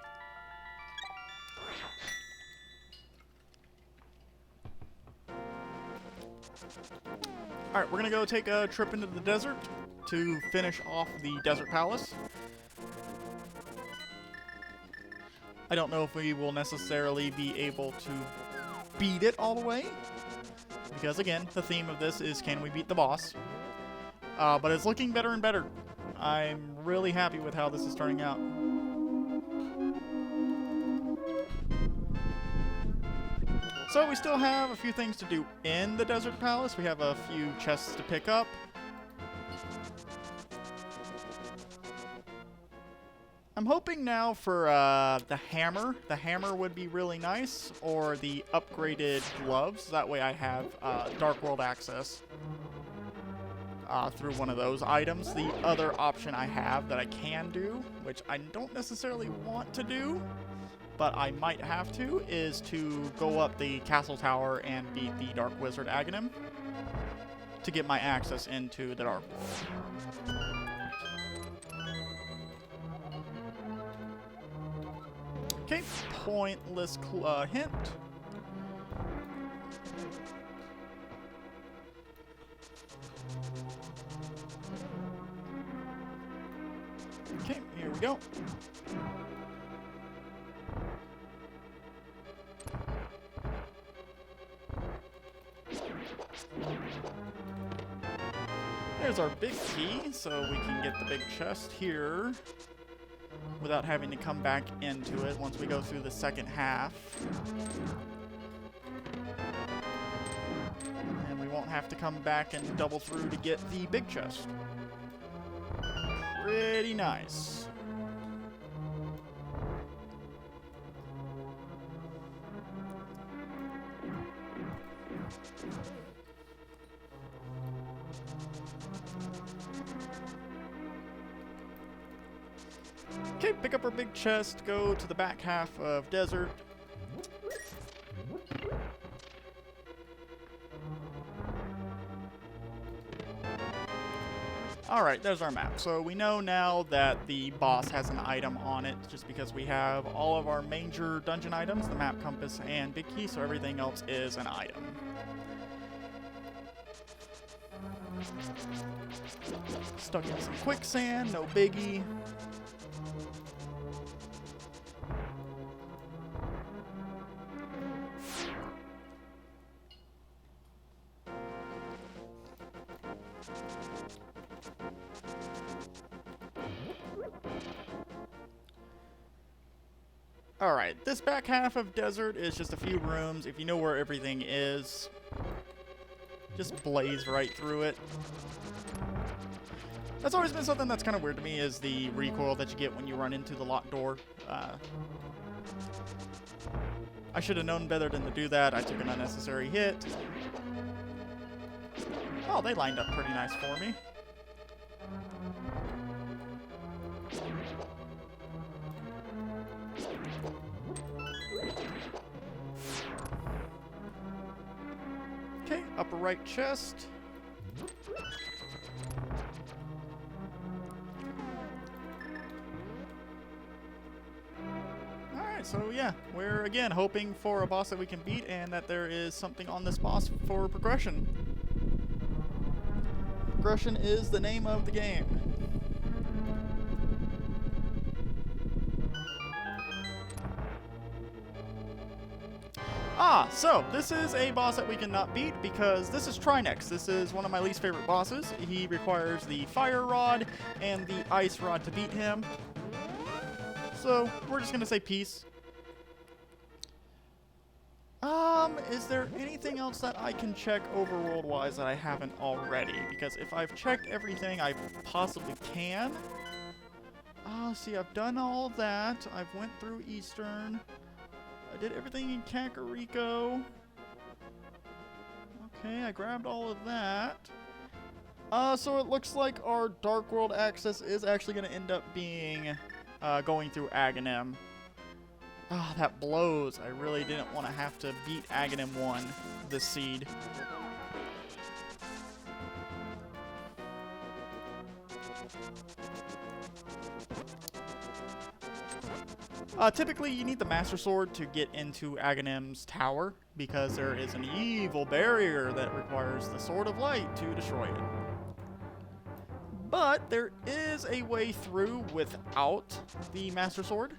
Alright, we're going to go take a trip into the desert to finish off the Desert Palace. I don't know if we will necessarily be able to beat it all the way, because again, the theme of this is can we beat the boss? But it's looking better and better. I'm really happy with how this is turning out. So we still have a few things to do in the Desert Palace. We have a few chests to pick up. I'm hoping now for the hammer. The hammer would be really nice, or the upgraded gloves. That way I have Dark World access through one of those items. The other option I have that I can do, which I don't necessarily want to do, but I might have to, is to go up the castle tower and beat the Dark Wizard Aghanim to get my access into the Dark World. Okay, pointless hint. Okay, here we go. There's our big key, so we can get the big chest here without having to come back into it once we go through the second half. And we won't have to come back and double through to get the big chest. Pretty nice. Okay, pick up our big chest, go to the back half of Desert. Alright, there's our map. So we know now that the boss has an item on it, just because we have all of our major dungeon items, the map, compass, and big key, so everything else is an item. Stuck in some quicksand, no biggie. Alright, this back half of Desert is just a few rooms. If you know where everything is, just blaze right through it. That's always been something that's kind of weird to me, is the recoil that you get when you run into the locked door. I should have known better than to do that. I took an unnecessary hit. Oh, they lined up pretty nice for me. Okay, upper right chest. Alright, so yeah, we're again hoping for a boss that we can beat and that there is something on this boss for progression. Progression is the name of the game. So this is a boss that we cannot beat because this is Trinex. This is one of my least favorite bosses. He requires the fire rod and the ice rod to beat him. So we're just gonna say peace. Is there anything else that I can check overworld-wise that I haven't already? Because if I've checked everything I possibly can. See, I've done all of that. I've went through Eastern. I did everything in Kakariko. Okay, I grabbed all of that. So it looks like our Dark World access is actually going to end up being going through Aghanim. That blows. I really didn't want to have to beat Aghanim 1, the seed. Typically, you need the Master Sword to get into Aghanim's tower, because there is an evil barrier that requires the Sword of Light to destroy it. But there is a way through without the Master Sword.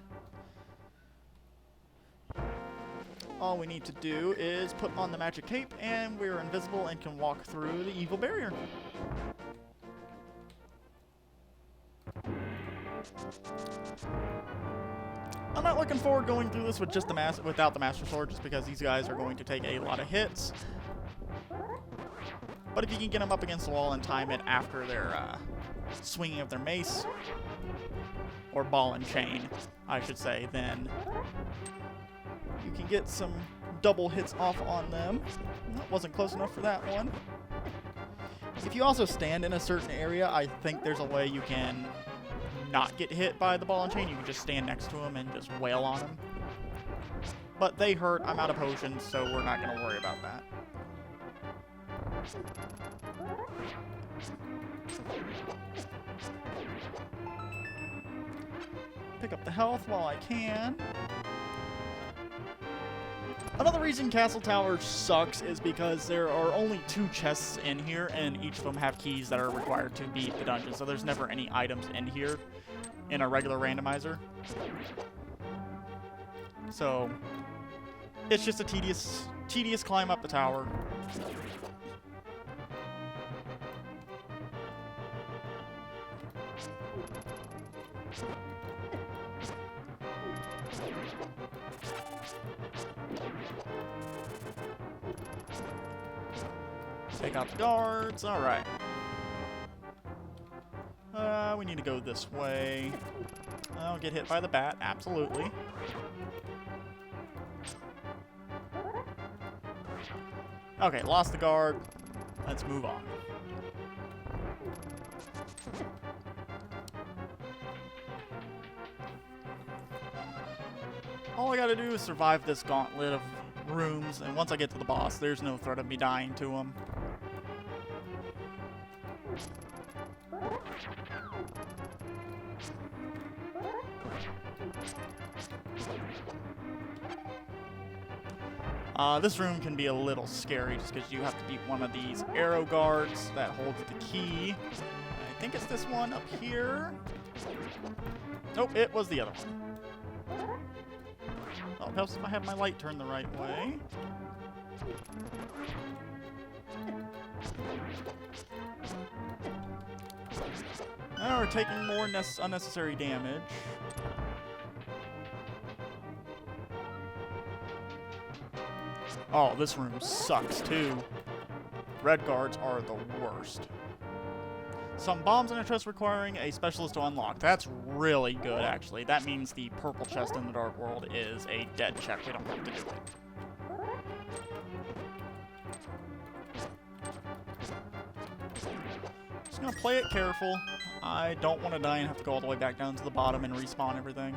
all we need to do is put on the magic cape, and we're invisible and can walk through the evil barrier. I'm not looking forward going through this with just without the Master Sword, just because these guys are going to take a lot of hits. But if you can get them up against the wall and time it after their swinging of their mace, or ball and chain, I should say, then you can get some double hits off on them. That wasn't close enough for that one. If you also stand in a certain area, I think there's a way you can not get hit by the ball and chain. You can just stand next to them and just wail on them. But they hurt. I'm out of potions, so we're not going to worry about that. Pick up the health while I can. Another reason Castle Tower sucks is because there are only 2 chests in here, and each of them have keys that are required to beat the dungeon, so there's never any items in here in a regular randomizer. So it's just a tedious climb up the tower. Take out the guards. All right. We need to go this way. I'll get hit by the bat. Absolutely. Okay, lost the guard. Let's move on. All I gotta do is survive this gauntlet of rooms, and once I get to the boss, there's no threat of me dying to him. This room can be a little scary just because you have to beat one of these arrow guards that holds the key. I think it's this one up here. Nope, it was the other one. Oh, it helps if I have my light turned the right way. Now we're taking more unnecessary damage. Oh, this room sucks too. Red guards are the worst. Some bombs in a chest requiring a specialist to unlock. That's really good, actually. That means the purple chest in the Dark World is a dead check. We don't have to do it. Just gonna play it careful. I don't want to die and have to go all the way back down to the bottom and respawn everything.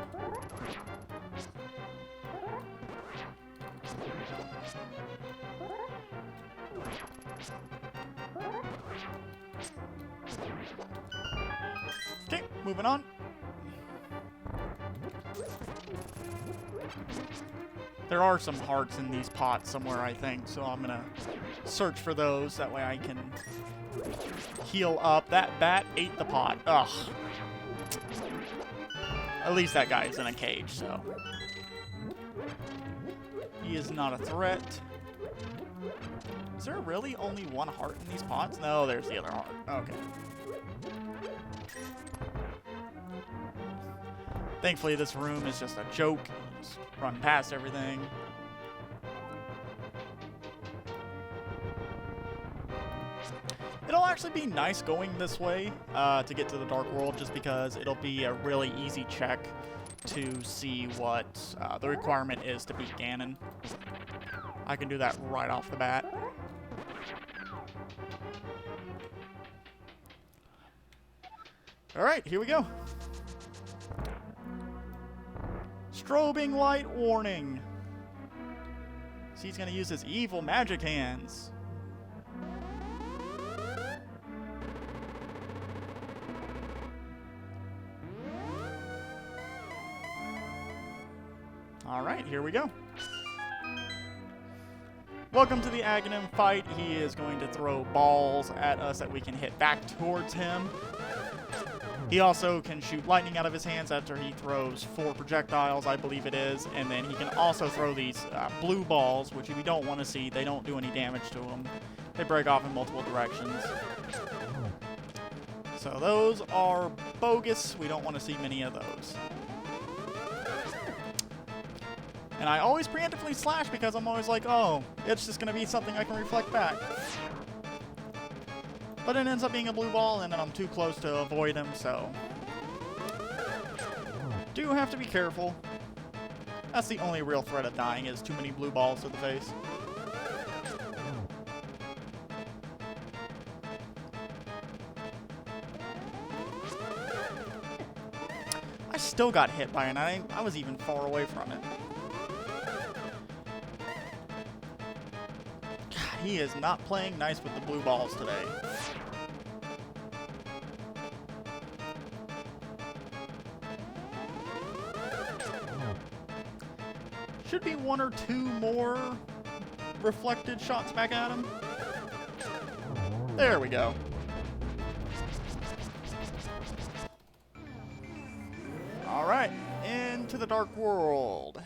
Okay, moving on. There are some hearts in these pots somewhere, I think, so I'm gonna search for those. That way I can heal up. That bat ate the pot. Ugh. At least that guy's in a cage, so he is not a threat. Is there really only one heart in these pots? No, there's the other heart. Okay. Thankfully, this room is just a joke. Just run past everything. It'll actually be nice going this way to get to the Dark World, just because it'll be a really easy check to see what the requirement is to beat Ganon. I can do that right off the bat. Alright, here we go. Strobing light warning. So he's going to use his evil magic hands. Alright, here we go. Welcome to the Aghanim fight. He is going to throw balls at us that we can hit back towards him. He also can shoot lightning out of his hands after he throws 4 projectiles, I believe it is. And then he can also throw these blue balls, which if you don't want to see, they don't do any damage to him. They break off in multiple directions. So those are bogus. We don't want to see many of those. And I always preemptively slash because I'm always like, oh, it's just going to be something I can reflect back. But it ends up being a blue ball, and then I'm too close to avoid him, so... do have to be careful. That's the only real threat of dying, is too many blue balls to the face. I still got hit by it, and I was even far away from it. God, he is not playing nice with the blue balls today. Should be 1 or 2 more reflected shots back at him. There we go. Alright, into the dark world.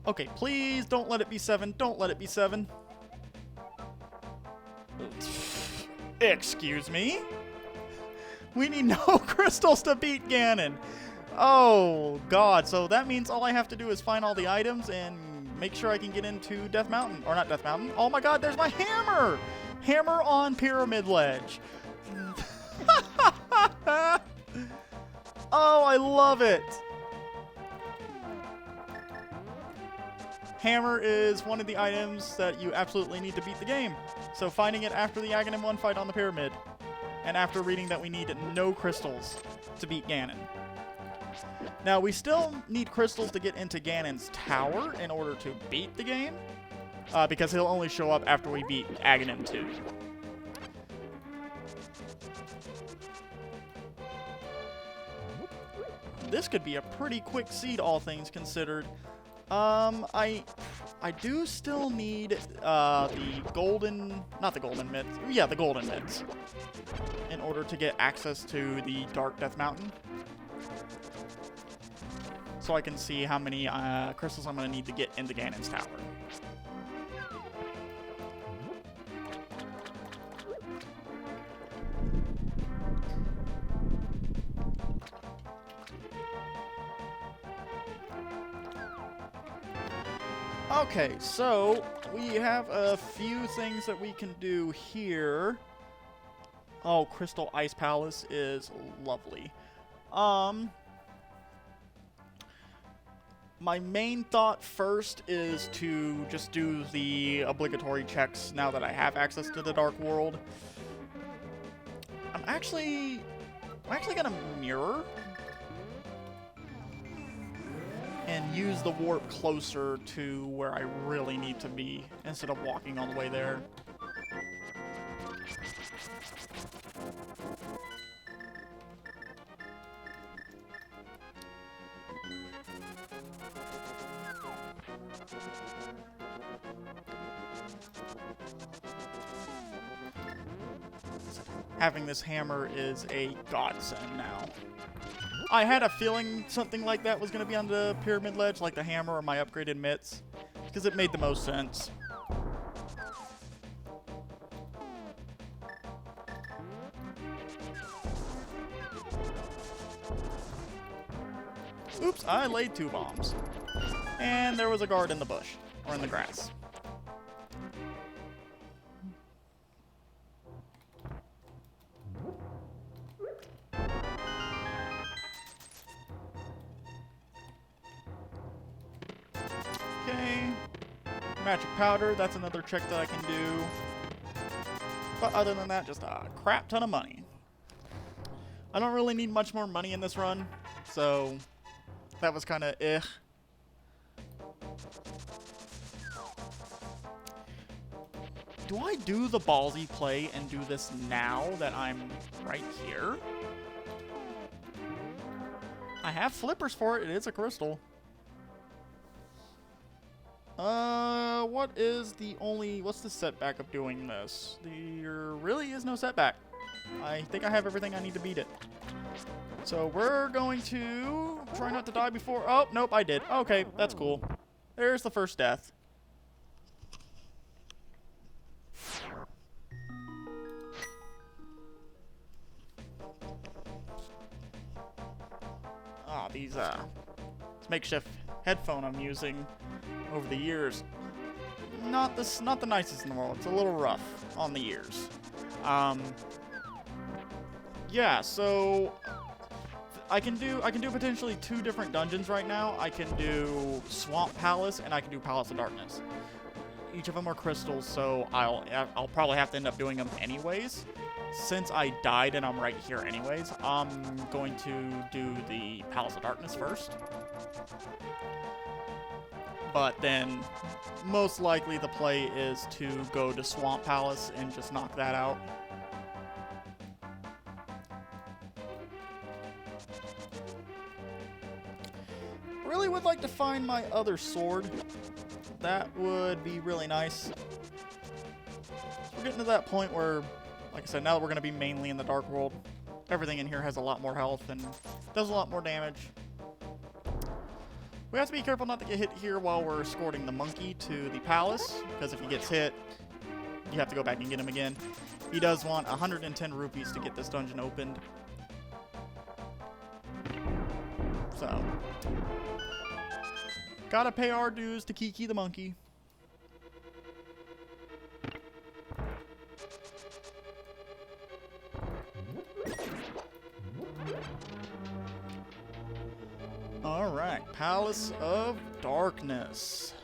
Okay, please don't let it be 7. Don't let it be 7. Excuse me? We need no crystals to beat Ganon. Oh, God. So that means all I have to do is find all the items and make sure I can get into Death Mountain. Or not Death Mountain. Oh, my God. There's my hammer. Hammer on Pyramid Ledge. Oh, I love it. Hammer is one of the items that you absolutely need to beat the game. So finding it after the Aghanim 1 fight on the pyramid. And after reading that we need no crystals to beat Ganon. Now, we still need crystals to get into Ganon's tower in order to beat the game. Because he'll only show up after we beat Aghanim 2. This could be a pretty quick seed, all things considered. I do still need the golden, not the golden mitts, yeah, the golden mitts, in order to get access to the Dark Death Mountain. So I can see how many crystals I'm going to need to get into Ganon's tower. Okay, so we have a few things that we can do here. Oh, Crystal Ice Palace is lovely. My main thought first is to just do the obligatory checks now that I have access to the Dark World. I'm actually gonna mirror and use the warp closer to where I really need to be instead of walking all the way there. Having this hammer is a godsend now. I had a feeling something like that was going to be on the pyramid ledge, like the hammer or my upgraded mitts, because it made the most sense. Oops, I laid 2 bombs. And there was a guard in the bush, or in the grass. Okay, magic powder, that's another check that I can do. But other than that, just a crap ton of money. I don't really need much more money in this run, so that was kind of Do I do the ballsy play and do this now that I'm right here? I have flippers for it. It is a crystal. What is the only... What's the setback of doing this? There really is no setback. I think I have everything I need to beat it. So we're going to try not to die before... Oh, nope, I did. Okay, that's cool. There's the first death. Ah, these, this makeshift headphone I'm using over the years. Not the nicest in the world. It's a little rough on the ears. Yeah, so I can do potentially 2 different dungeons right now. I can do Swamp Palace and I can do Palace of Darkness. Each of them are crystals, so I'll probably have to end up doing them anyways. Since I died and I'm right here anyways, I'm going to do the Palace of Darkness first. But then, most likely the play is to go to Swamp Palace and just knock that out. Really would like to find my other sword. That would be really nice. We're getting to that point where, like I said, now that we're going to be mainly in the Dark World, everything in here has a lot more health and does a lot more damage. We have to be careful not to get hit here while we're escorting the monkey to the palace, because if he gets hit, you have to go back and get him again. He does want 110 rupees to get this dungeon opened. So, gotta pay our dues to Kiki the monkey. Alright, Palace of Darkness.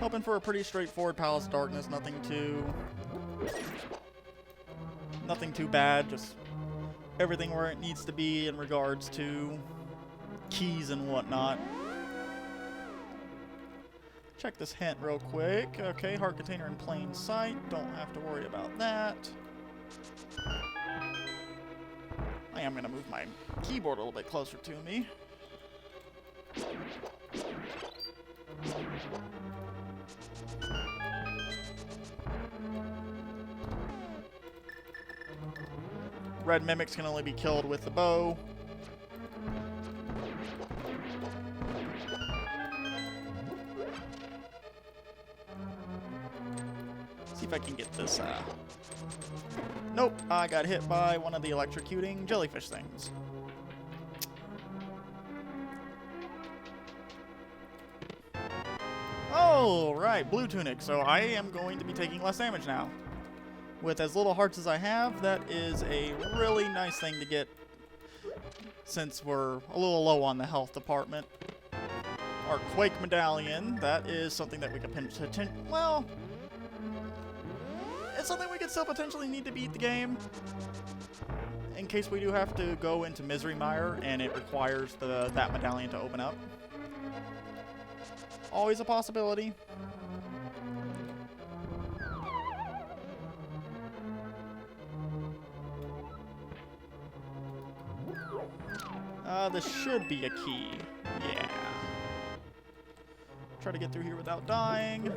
Hoping for a pretty straightforward Palace of Darkness, nothing too bad, just everything where it needs to be in regards to keys and whatnot. Check this hint real quick. Okay, heart container in plain sight. Don't have to worry about that. I am going to move my keyboard a little bit closer to me. Red mimics can only be killed with the bow. See if I can get this, Nope, I got hit by one of the electrocuting jellyfish things. Oh, right, blue tunic. So I am going to be taking less damage now. With as little hearts as I have, that is a really nice thing to get since we're a little low on the health department. Our Quake Medallion, that is something that we could well, it's something we could still potentially need to beat the game in case we do have to go into Misery Mire and it requires that medallion to open up. Always a possibility. This should be a key. Yeah. Try to get through here without dying.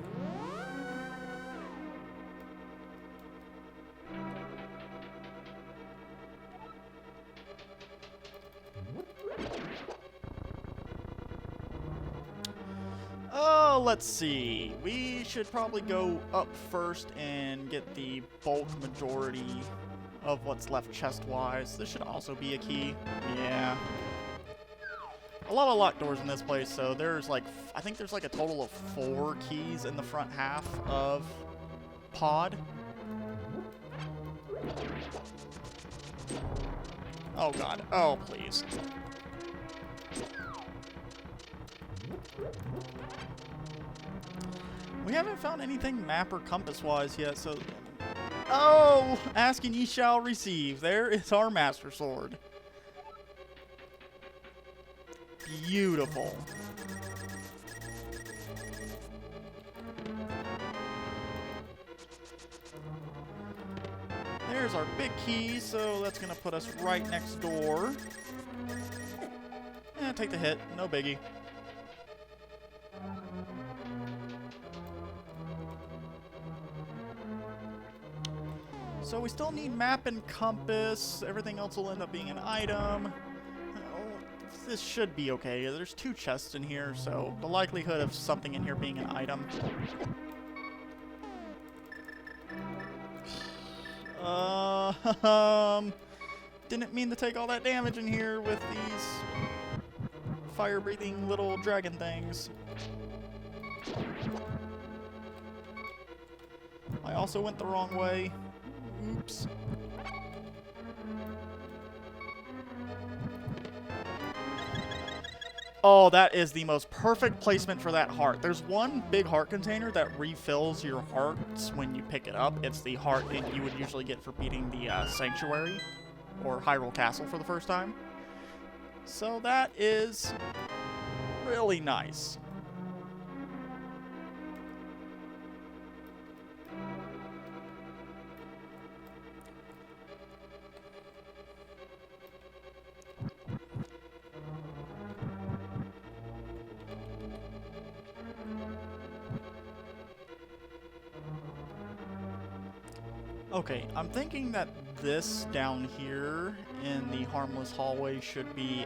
Oh, let's see. We should probably go up first and get the bulk majority of what's left chest-wise. This should also be a key. Yeah. A lot of locked doors in this place, so there's like, I think there's like a total of 4 keys in the front half of Pod. Oh god. Oh, please. We haven't found anything map or compass-wise yet, so... Oh! Ask and ye shall receive. There is our Master Sword. Beautiful. There's our big key, so that's going to put us right next door. Take the hit. No biggie. So we still need map and compass. Everything else will end up being an item. This should be okay. There's 2 chests in here, so the likelihood of something in here being an item. Didn't mean to take all that damage in here with these fire-breathing little dragon things. I also went the wrong way. Oops. Oh, that is the most perfect placement for that heart. There's one big heart container that refills your hearts when you pick it up. It's the heart that you would usually get for beating the Sanctuary or Hyrule Castle for the first time. So that is really nice. Okay, I'm thinking that this down here in the harmless hallway should be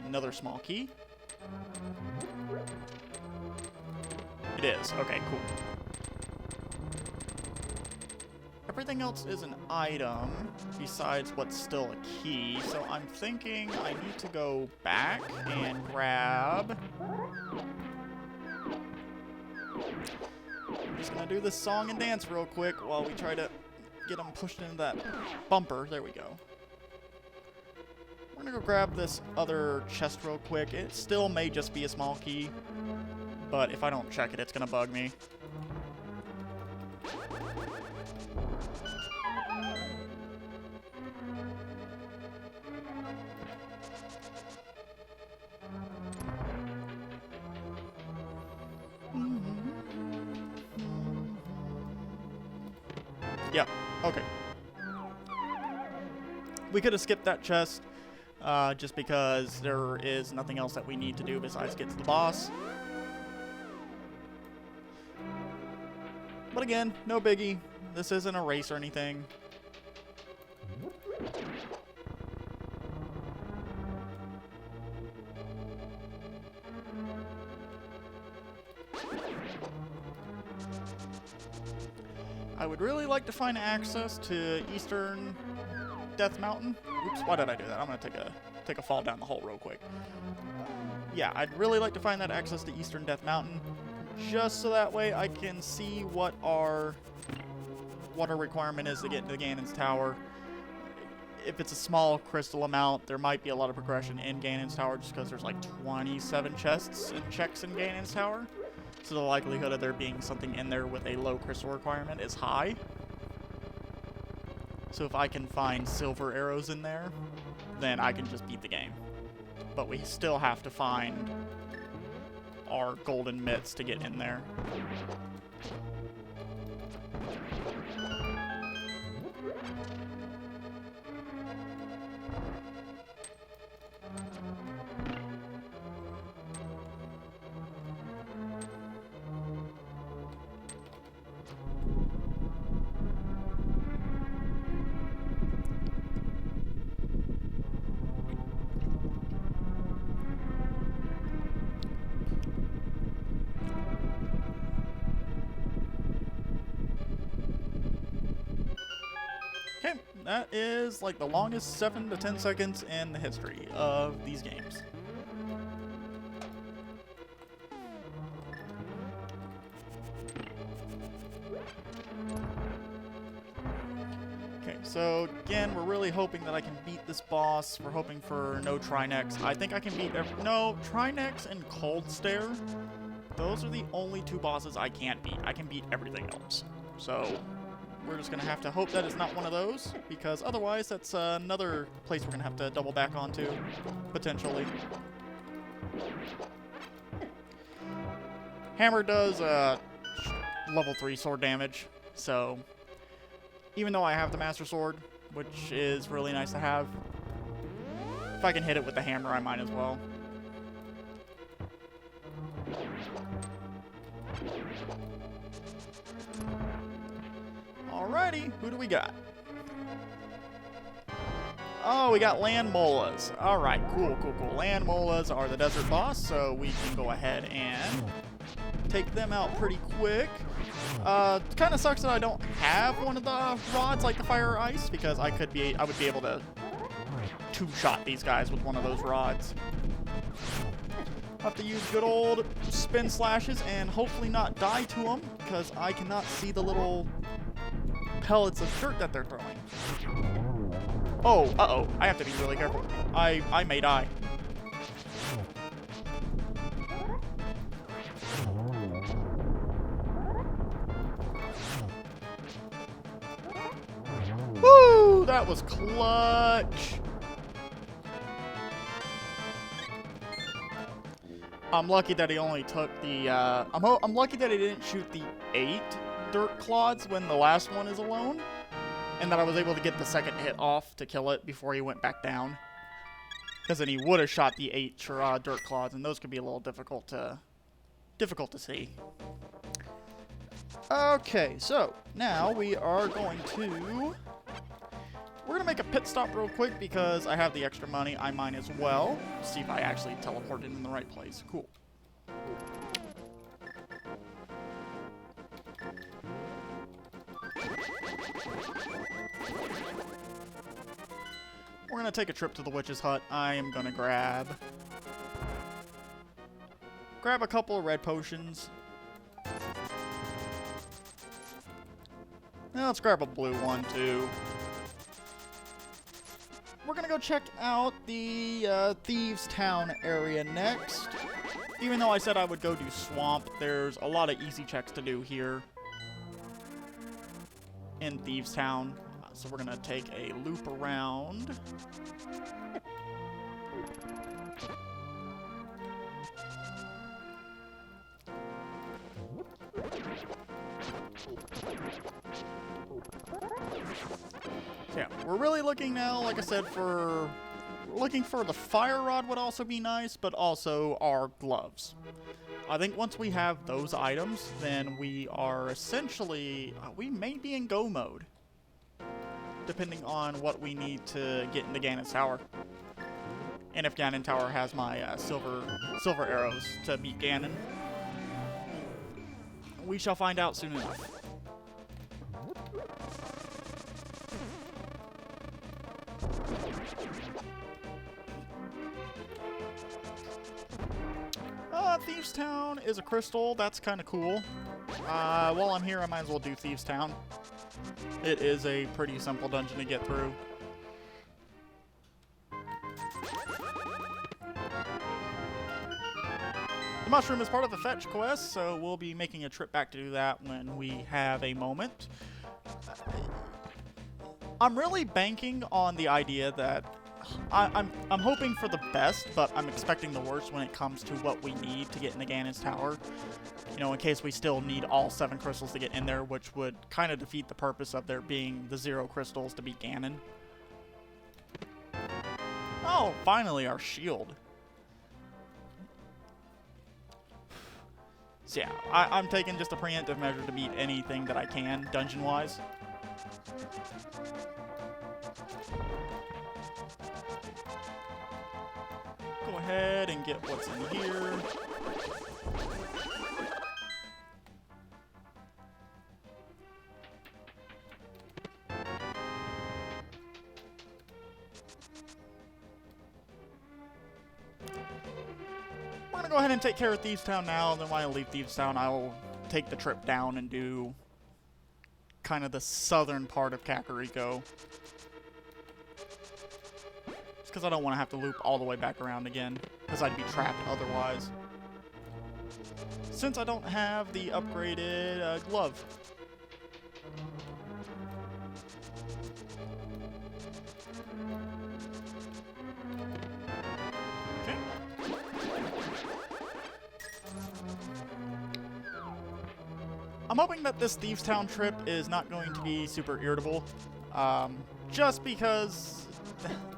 another small key. It is. Okay, cool. Everything else is an item besides what's still a key, so I'm thinking I need to go back and grab... I'm just gonna do this song and dance real quick while we try to get them pushed into that bumper. There we go. We're gonna go grab this other chest real quick. It still may just be a small key, but if I don't check it, it's gonna bug me. Yeah, okay. We could have skipped that chest, just because there is nothing else that we need to do besides get to the boss. But again, no biggie. This isn't a race or anything. I would really like to find access to Eastern Death Mountain. Oops, why did I do that? I'm gonna take a fall down the hole real quick. Yeah, I'd really like to find that access to Eastern Death Mountain, just so that way I can see what our requirement is to get into the Ganon's Tower. If it's a small crystal amount, there might be a lot of progression in Ganon's Tower, just because there's like 27 chests and checks in Ganon's Tower. So the likelihood of there being something in there with a low crystal requirement is high. So if I can find silver arrows in there, then I can just beat the game. But we still have to find our golden mitts to get in there. Okay, that is like the longest 7 to 10 seconds in the history of these games. Okay, so again, we're really hoping that I can beat this boss. We're hoping for no Trinex. I think I can beat no, Trinex and Cold Stare. Those are the only 2 bosses I can't beat. I can beat everything else. So we're just going to have to hope that it's not one of those, because otherwise that's another place we're going to have to double back onto, potentially. Hammer does level 3 sword damage, so Even though I have the Master Sword, which is really nice to have. If I can hit it with the hammer, I might as well. Alrighty, who do we got? Oh, we got land molas. Alright, cool. Land molas are the desert boss, so we can go ahead and take them out pretty quick. Kind of sucks that I don't have one of the rods like the fire or ice, because I would be able to two-shot these guys with one of those rods. Have to use good old spin slashes and hopefully not die to them, because I cannot see the little pellets of dirt that they're throwing. Oh, uh-oh. I have to be really careful. I may die. Woo! That was clutch. I'm lucky that he only took the, I'm lucky that he didn't shoot the 8 dirt clods when the last one is alone. And that I was able to get the second hit off to kill it before he went back down. Because then he would have shot the 8 dirt clods, and those could be a little difficult to see. Okay, so now we are going to... We're going to make a pit stop real quick because I have the extra money. I might as well see if I actually teleported in the right place. Cool. We're going to take a trip to the witch's hut. I am going to grab a couple of red potions. Now let's grab a blue one too. We're going to go check out the Thieves' Town area next. Even though I said I would go do Swamp, there's a lot of easy checks to do here in Thieves' Town. So we're going to take a loop around. So yeah, we're really looking now, like I said, looking for the fire rod would also be nice, but also our gloves. I think once we have those items, then we are essentially, we may be in go mode. Depending on what we need to get into Ganon's Tower. And if Ganon Tower has my silver arrows to beat Ganon. We shall find out soon enough. Thieves' Town is a crystal. That's kind of cool. While I'm here, I might as well do Thieves' Town. It is a pretty simple dungeon to get through. The mushroom is part of the fetch quest, so we'll be making a trip back to do that when we have a moment. I'm really banking on the idea that I'm hoping for the best, but I'm expecting the worst when it comes to what we need to get into Ganon's Tower. You know, in case we still need all 7 crystals to get in there, which would kind of defeat the purpose of there being the 0 crystals to beat Ganon. Oh, finally our shield. So yeah, I'm taking just a preemptive measure to beat anything that I can, dungeon-wise. Go ahead and get what's in here. We're going to go ahead and take care of Thieves' Town now, and then when I leave Thieves' Town, I will take the trip down and do kind of the southern part of Kakariko. Just because I don't want to have to loop all the way back around again, because I'd be trapped otherwise. Since I don't have the upgraded glove. I'm hoping that this Thieves Town trip is not going to be super irritable, just because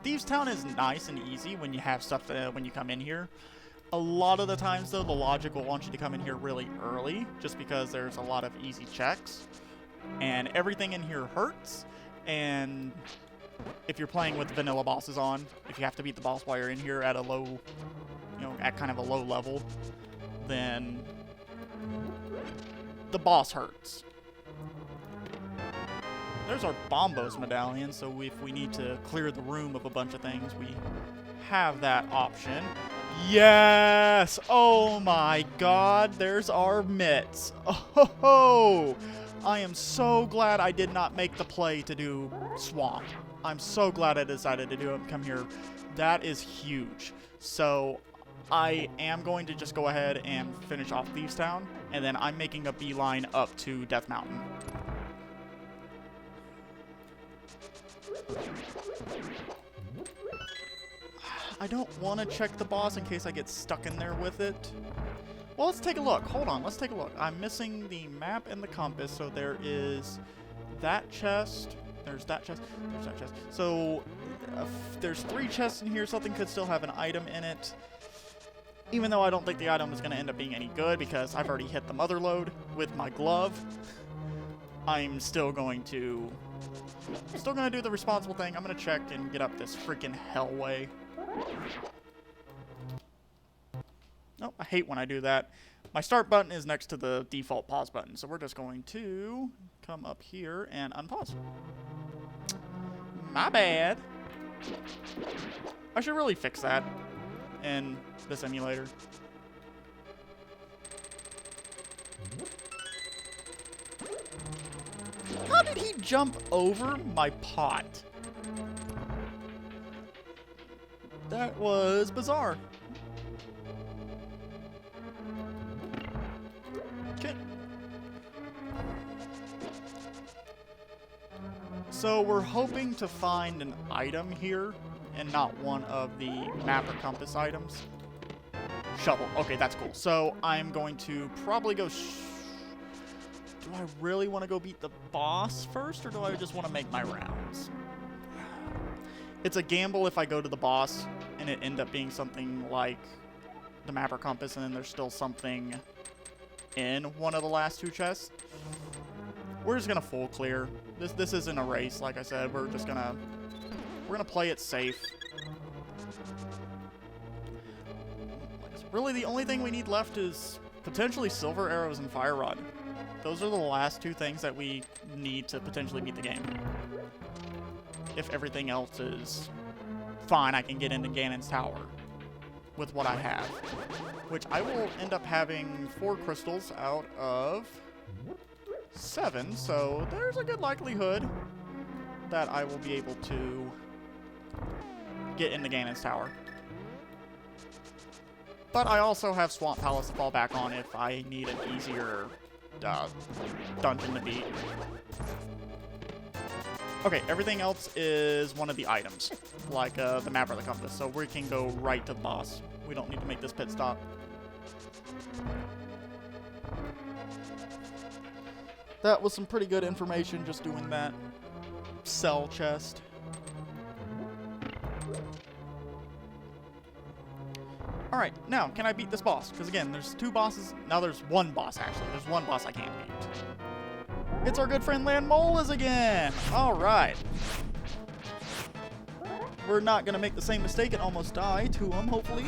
Thieves Town is nice and easy when you have stuff when you come in here. A lot of the times, though, the logic will want you to come in here really early, just because there's a lot of easy checks, and everything in here hurts, and if you're playing with vanilla bosses on, if you have to beat the boss while you're in here at a low, you know, at kind of a low level, then the boss hurts. There's our Bombos medallion, so if we need to clear the room of a bunch of things, we have that option. Yes! Oh my god, there's our mitts. Oh ho! I am so glad I did not make the play to do Swamp. I'm so glad I decided to do it. Come here. That is huge. So I am going to just go ahead and finish off Thieves Town, and then I'm making a beeline up to Death Mountain. I don't want to check the boss in case I get stuck in there with it. Well, let's take a look. Hold on, let's take a look. I'm missing the map and the compass, so there is that chest. There's that chest. There's that chest. So there's 3 chests in here. Something could still have an item in it. Even though I don't think the item is going to end up being any good because I've already hit the mother load with my glove, I'm still going to do the responsible thing. I'm going to check and get up this freaking hellway. Oh, I hate when I do that. My start button is next to the default pause button, so we're just going to come up here and unpause. My bad. I should really fix that in the simulator. How did he jump over my pot? That was bizarre. Okay. So we're hoping to find an item here and not one of the map or compass items. Shovel. Okay, that's cool. So I'm going to probably go... Do I really want to go beat the boss first, or do I just want to make my rounds? It's a gamble if I go to the boss and it end up being something like the map or compass, and then there's still something in one of the last 2 chests. We're just gonna full clear. This isn't a race, like I said. We're gonna play it safe. Really, the only thing we need left is potentially silver arrows and fire rod. Those are the last 2 things that we need to potentially beat the game. If everything else is fine, I can get into Ganon's tower with what I have. Which I will end up having 4 crystals out of 7, so there's a good likelihood that I will be able to get into Ganon's tower. But I also have Swamp Palace to fall back on if I need an easier dungeon to beat. Okay, everything else is one of the items, like the map or the compass, so we can go right to the boss. We don't need to make this pit stop. That was some pretty good information just doing that cell chest. Alright, now, can I beat this boss? Because again, there's 2 bosses. Now there's 1 boss, actually. There's 1 boss I can't beat. It's our good friend Landmolas again! Alright. We're not going to make the same mistake and almost die to him, hopefully.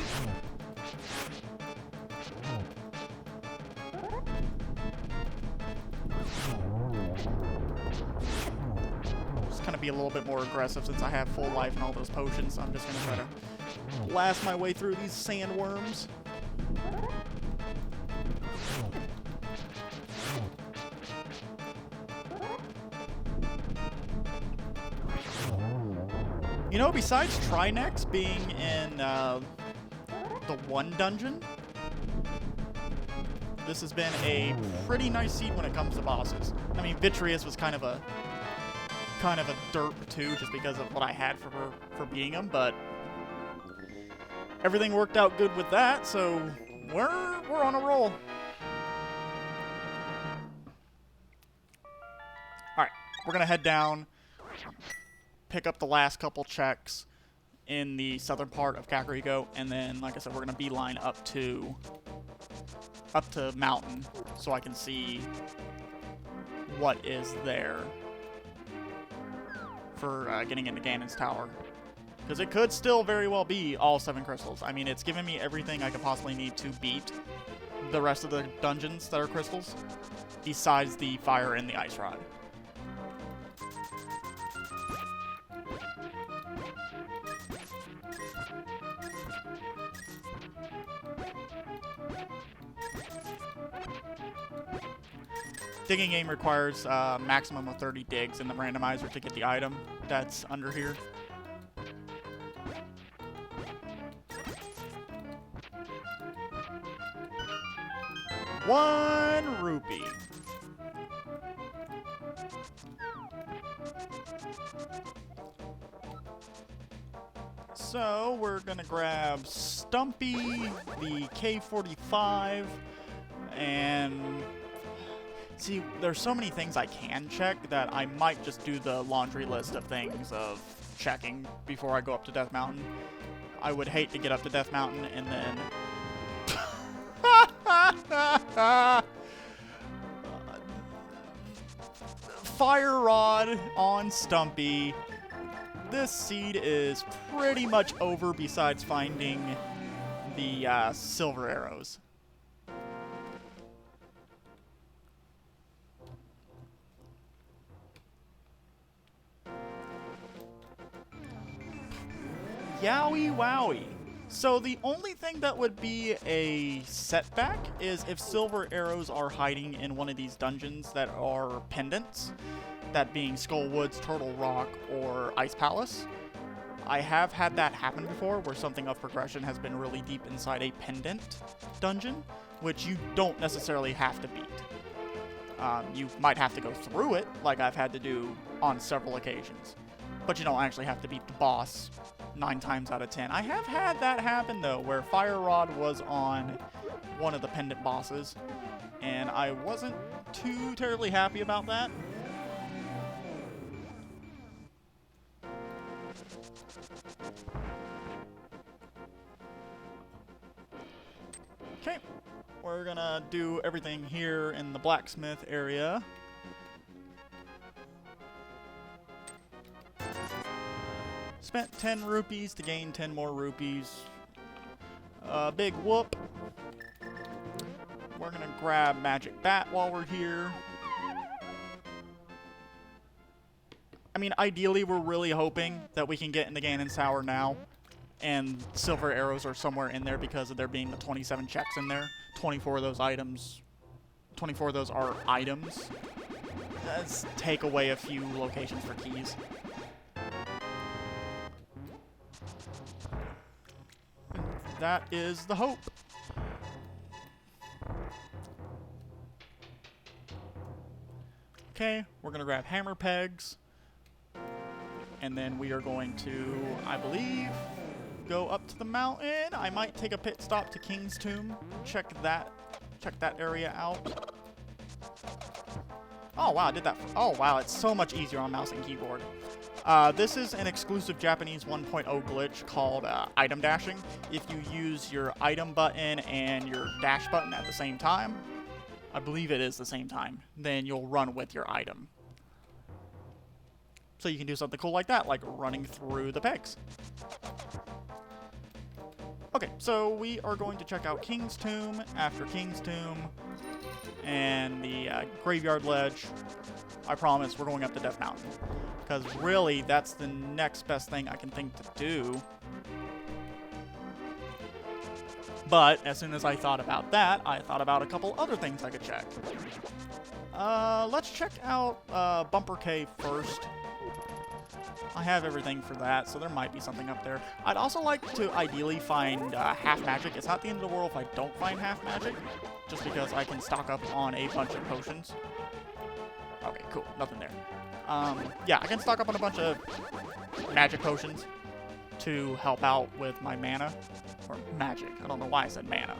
Just kind of be a little bit more aggressive since I have full life and all those potions. So I'm just going to try to blast my way through these sandworms. You know, besides Trinex being in the 1 dungeon, this has been a pretty nice seed when it comes to bosses. I mean, Vitreous was kind of a derp too, just because of what I had for beating him, but everything worked out good with that, so we're on a roll. we're gonna head down, pick up the last couple checks in the southern part of Kakariko, and then, like I said, we're gonna beeline up to Mountain so I can see what is there for getting into Ganon's Tower. Because it could still very well be all 7 crystals. I mean, it's given me everything I could possibly need to beat the rest of the dungeons that are crystals, besides the fire and the ice rod. Digging game requires a maximum of 30 digs in the randomizer to get the item that's under here. One rupee. So we're gonna grab Stumpy, the K45, and see, there's so many things I can check that I might just do the laundry list of things of checking before I go up to Death Mountain. I would hate to get up to Death Mountain and then Fire Rod on Stumpy. This seed is pretty much over besides finding the silver arrows. Yowie wowie. So the only thing that would be a setback is if silver arrows are hiding in one of these dungeons that are pendants, that being Skull Woods, Turtle Rock, or Ice Palace. I have had that happen before, where something of progression has been really deep inside a pendant dungeon, which you don't necessarily have to beat. You might have to go through it, like I've had to do on several occasions, but you don't actually have to beat the boss 9 times out of 10. I have had that happen, though, where Fire Rod was on one of the pendant bosses, and I wasn't too terribly happy about that. Okay, we're gonna do everything here in the blacksmith area. Spent 10 rupees to gain 10 more rupees. Big whoop. We're gonna grab Magic Bat while we're here. I mean, ideally, we're really hoping that we can get into Ganon's Tower now, and silver arrows are somewhere in there because of there being the 27 checks in there. 24 of those items. 24 of those are items. Let's take away a few locations for keys. That is the hope. Okay, we're going to grab hammer pegs. And then we are going to, I believe, go up to the mountain. I might take a pit stop to King's Tomb. Check that area out. Oh, wow, I did that. Oh, wow, it's so much easier on mouse and keyboard. This is an exclusive Japanese 1.0 glitch called item dashing. If you use your item button and your dash button at the same time, I believe it is the same time, then you'll run with your item. So you can do something cool like that, like running through the pegs. Okay, so we are going to check out King's Tomb. After King's Tomb and the Graveyard Ledge, I promise we're going up to Death Mountain. Because really, that's the next best thing I can think to do. But as soon as I thought about that, I thought about a couple other things I could check. Let's check out Bumper Cave first. I have everything for that, so there might be something up there. I'd also like to ideally find half magic. It's not the end of the world if I don't find half magic, just because I can stock up on a bunch of potions. Okay, cool. Nothing there. Yeah, I can stock up on a bunch of magic potions to help out with my mana. Or magic. I don't know why I said mana.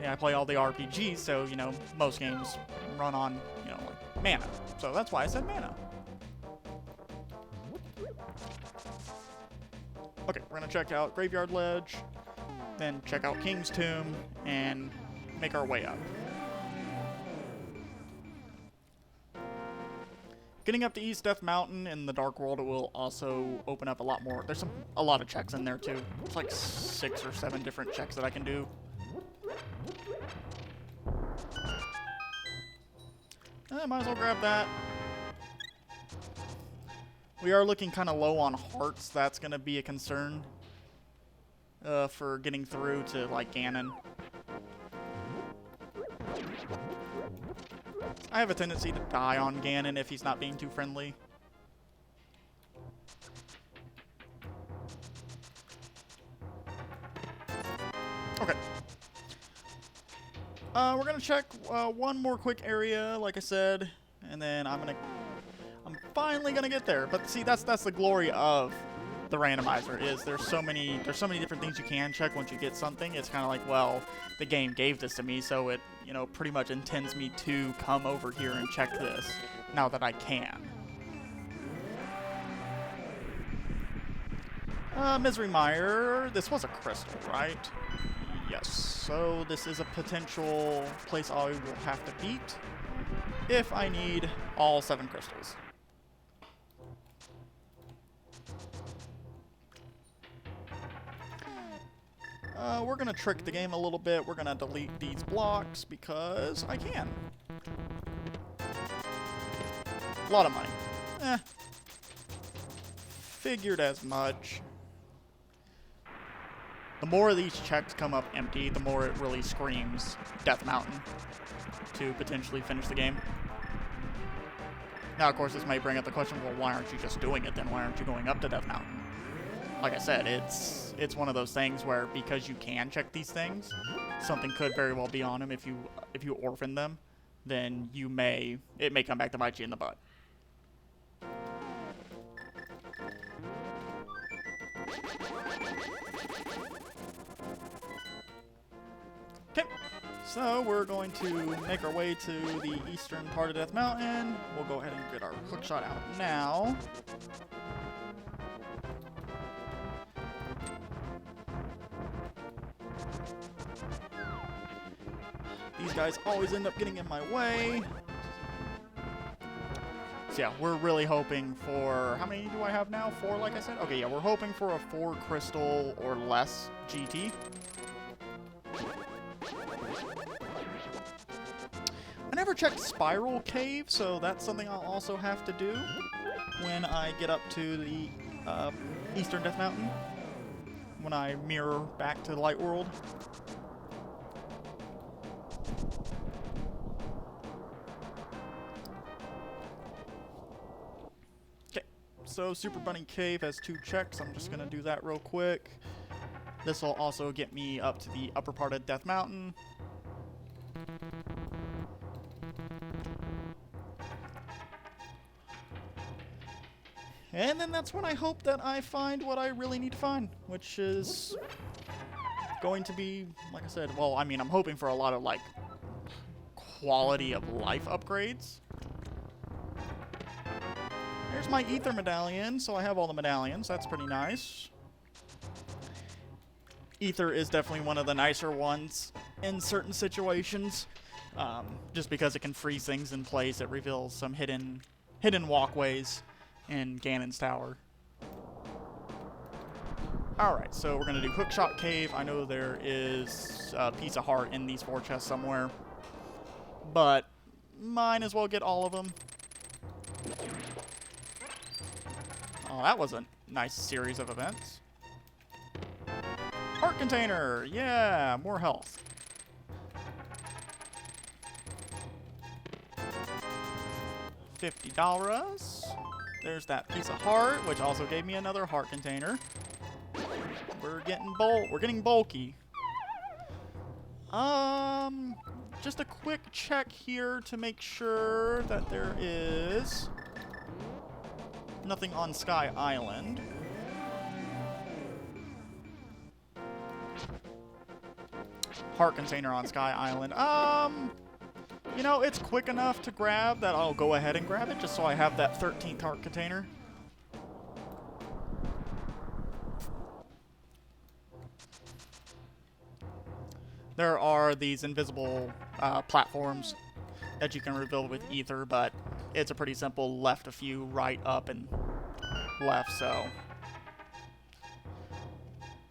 Yeah, I play all the RPGs, so, you know, most games run on, you know, like mana. So that's why I said mana. Okay, we're gonna check out Graveyard Ledge, then check out King's Tomb, and make our way up. Getting up to East Death Mountain in the Dark World will also open up a lot more. There's a lot of checks in there too. It's like 6 or 7 different checks that I can do. Might as well grab that. We are looking kind of low on hearts. That's going to be a concern for getting through to, like, Ganon. I have a tendency to die on Ganon if he's not being too friendly. Okay. We're going to check one more quick area, like I said, and then I'm finally gonna get there. But see, that's the glory of the randomizer, is there's so many different things you can check once you get something. It's kind of like, well, the game gave this to me, so it, you know, pretty much intends me to come over here and check this now that I can. Misery Mire, this was a crystal, right? Yes, so this is a potential place I will have to beat if I need all 7 crystals. We're going to trick the game a little bit. We're going to delete these blocks because I can. A lot of money. Figured as much. The more of these checks come up empty, the more it really screams Death Mountain to potentially finish the game. Now, of course, this might bring up the question, well, why aren't you just doing it then? Why aren't you going up to Death Mountain? Like I said, it's one of those things where because you can check these things, something could very well be on them. If you orphan them, then it may come back to bite you in the butt. Okay, so we're going to make our way to the eastern part of Death Mountain. We'll go ahead and get our hookshot out now. These guys always end up getting in my way. So yeah, we're really hoping for... How many do I have now? 4, like I said? Okay, yeah, we're hoping for a 4 crystal or less GT. I never checked Spiral Cave, so that's something I'll also have to do when I get up to the Eastern Death Mountain. When I mirror back to the Light World. So Super Bunny Cave has 2 checks. I'm just going to do that real quick. This will also get me up to the upper part of Death Mountain. And then that's when I hope that I find what I really need to find, which is going to be, like I said, well, I mean, I'm hoping for a lot of, like, quality of life upgrades. There's my Ether Medallion, so I have all the medallions. That's pretty nice. Ether is definitely one of the nicer ones in certain situations. Just because it can freeze things in place. It reveals some hidden walkways in Ganon's Tower. Alright, so we're going to do Hookshot Cave. I know there is a piece of heart in these 4 chests somewhere. But might as well get all of them. Oh, that was a nice series of events. Heart container! Yeah, more health. $50. There's that piece of heart, which also gave me another heart container. We're getting bulky. Just a quick check here to make sure that there is nothing on Sky Island. Heart container on Sky Island. You know, it's quick enough to grab that I'll go ahead and grab it just so I have that 13th heart container. There are these invisible platforms that you can rebuild with ether, but it's a pretty simple left a few, right up, and left, so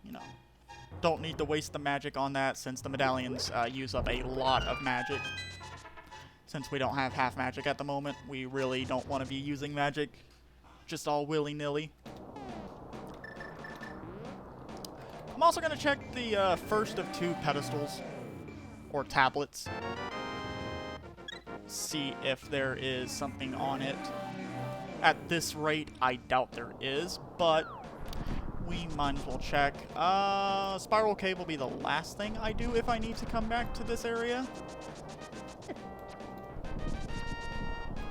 you know, don't need to waste the magic on that since the medallions use up a lot of magic. Since we don't have half magic at the moment, we really don't want to be using magic just all willy-nilly. I'm also going to check the first of 2 pedestals, or tablets. See if there is something on it. At this rate, I doubt there is, but we might as well check. Spiral Cave will be the last thing I do if I need to come back to this area.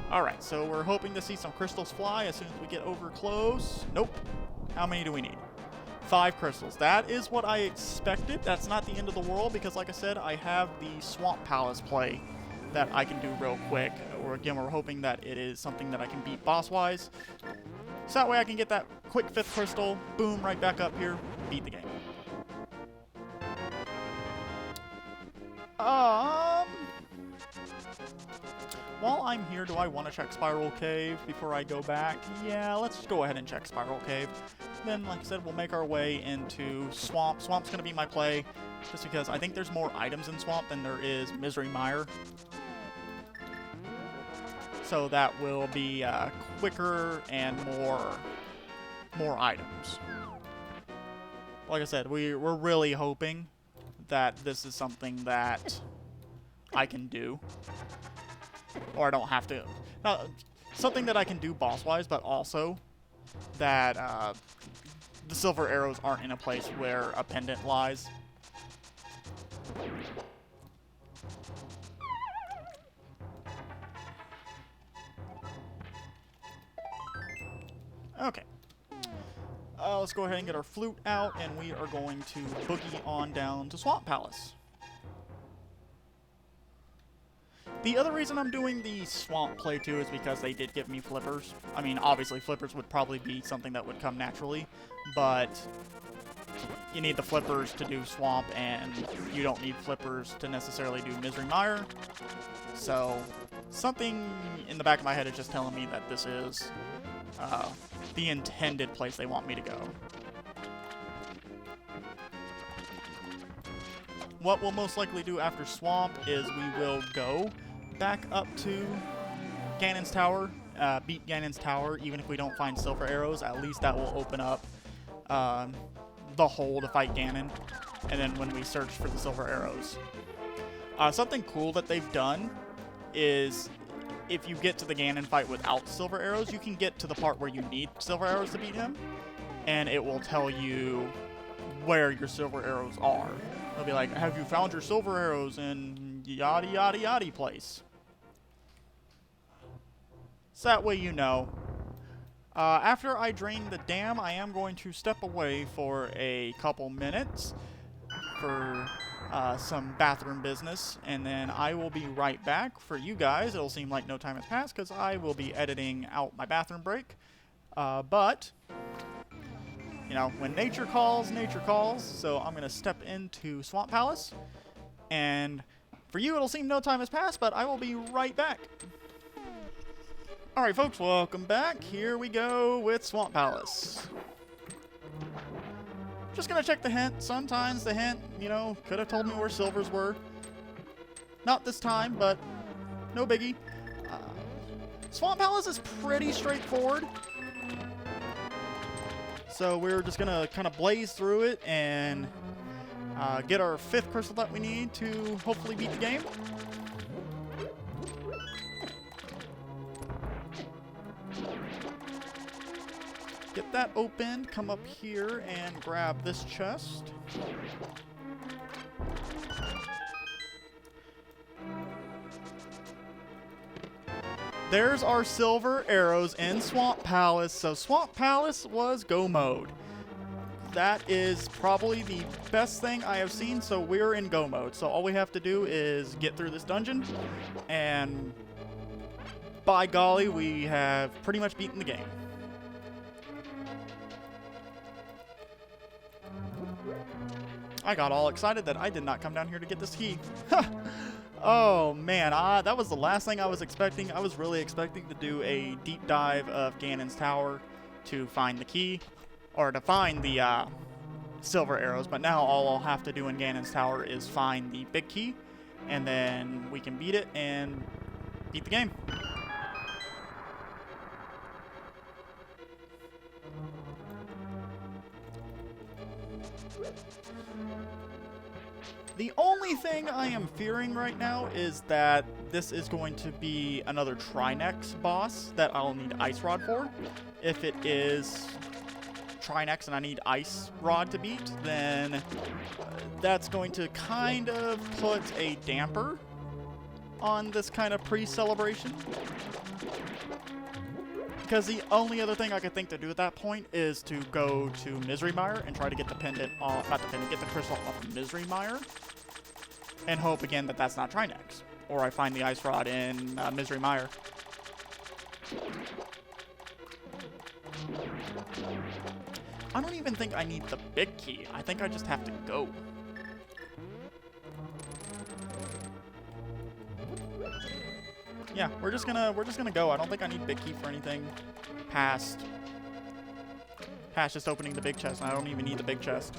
Alright, so we're hoping to see some crystals fly as soon as we get over close. Nope. How many do we need? 5 crystals. That is what I expected. That's not the end of the world because, like I said, I have the Swamp Palace play that I can do real quick. Or again, we're hoping that it is something that I can beat boss-wise. So that way I can get that quick 5th crystal, boom, right back up here, beat the game. While I'm here, do I want to check Spiral Cave before I go back? Yeah, let's just go ahead and check Spiral Cave. Then, like I said, we'll make our way into Swamp. Swamp's going to be my play, just because I think there's more items in Swamp than there is Misery Mire. So that will be quicker and more items. Like I said, we're really hoping that this is something that I can do. Or I don't have to. Something that I can do boss-wise, but also that the silver arrows aren't in a place where a pendant lies. Okay. Let's go ahead and get our flute out, and we are going to boogie on down to Swamp Palace. The other reason I'm doing the Swamp playthrough is because they did give me flippers. I mean, obviously, flippers would probably be something that would come naturally, but you need the flippers to do Swamp, and you don't need flippers to necessarily do Misery Mire. So, something in the back of my head is just telling me that this is the intended place they want me to go. What we'll most likely do after Swamp is we will go back up to Ganon's Tower, beat Ganon's Tower, even if we don't find silver arrows. At least that will open up the hole to fight Ganon, and then when we search for the silver arrows. Something cool that they've done is if you get to the Ganon fight without silver arrows, you can get to the part where you need silver arrows to beat him, and it will tell you where your silver arrows are. It'll be like, have you found your silver arrows in yada yada yada place? So that way you know. After I drain the dam, I am going to step away for a couple minutes for some bathroom business, and then I will be right back. For you guys, it'll seem like no time has passed because I will be editing out my bathroom break. But you know, when nature calls, so I'm going to step into Swamp Palace, and for you it'll seem no time has passed, but I will be right back. Alright folks, welcome back. Here we go with Swamp Palace. Just going to check the hint. Sometimes the hint, you know, could have told me where silvers were. Not this time, but no biggie. Swamp Palace is pretty straightforward. So we're just going to kind of blaze through it and get our 5th crystal that we need to hopefully beat the game. Get that opened, come up here and grab this chest. There's our silver arrows in Swamp Palace. So Swamp Palace was go mode. that is probably the best thing I have seen. So we're in go mode. So all we have to do is get through this dungeon, and by golly, we have pretty much beaten the game. I got all excited that I did not come down here to get this key. Oh man, that was the last thing I was expecting. I was really expecting to do a deep dive of Ganon's tower to find the key, or to find the silver arrows, but now all I'll have to do in Ganon's tower is find the big key, and then we can beat it and beat the game. The only thing I am fearing right now is that this is going to be another Trinex boss that I'll need Ice Rod for. If it is Trinex and I need Ice Rod to beat, then that's going to kind of put a damper on this kind of pre-celebration. Because the only other thing I could think to do at that point is to go to Misery Mire and try to get the pendant off, not the pendant, get the crystal off of Misery Mire, and hope again that that's not Trinex, or I find the Ice Rod in Misery Mire. I don't even think I need the big key. I think I just have to go. Yeah, we're just gonna go. I don't think I need big key for anything past just opening the big chest. And I don't even need the big chest.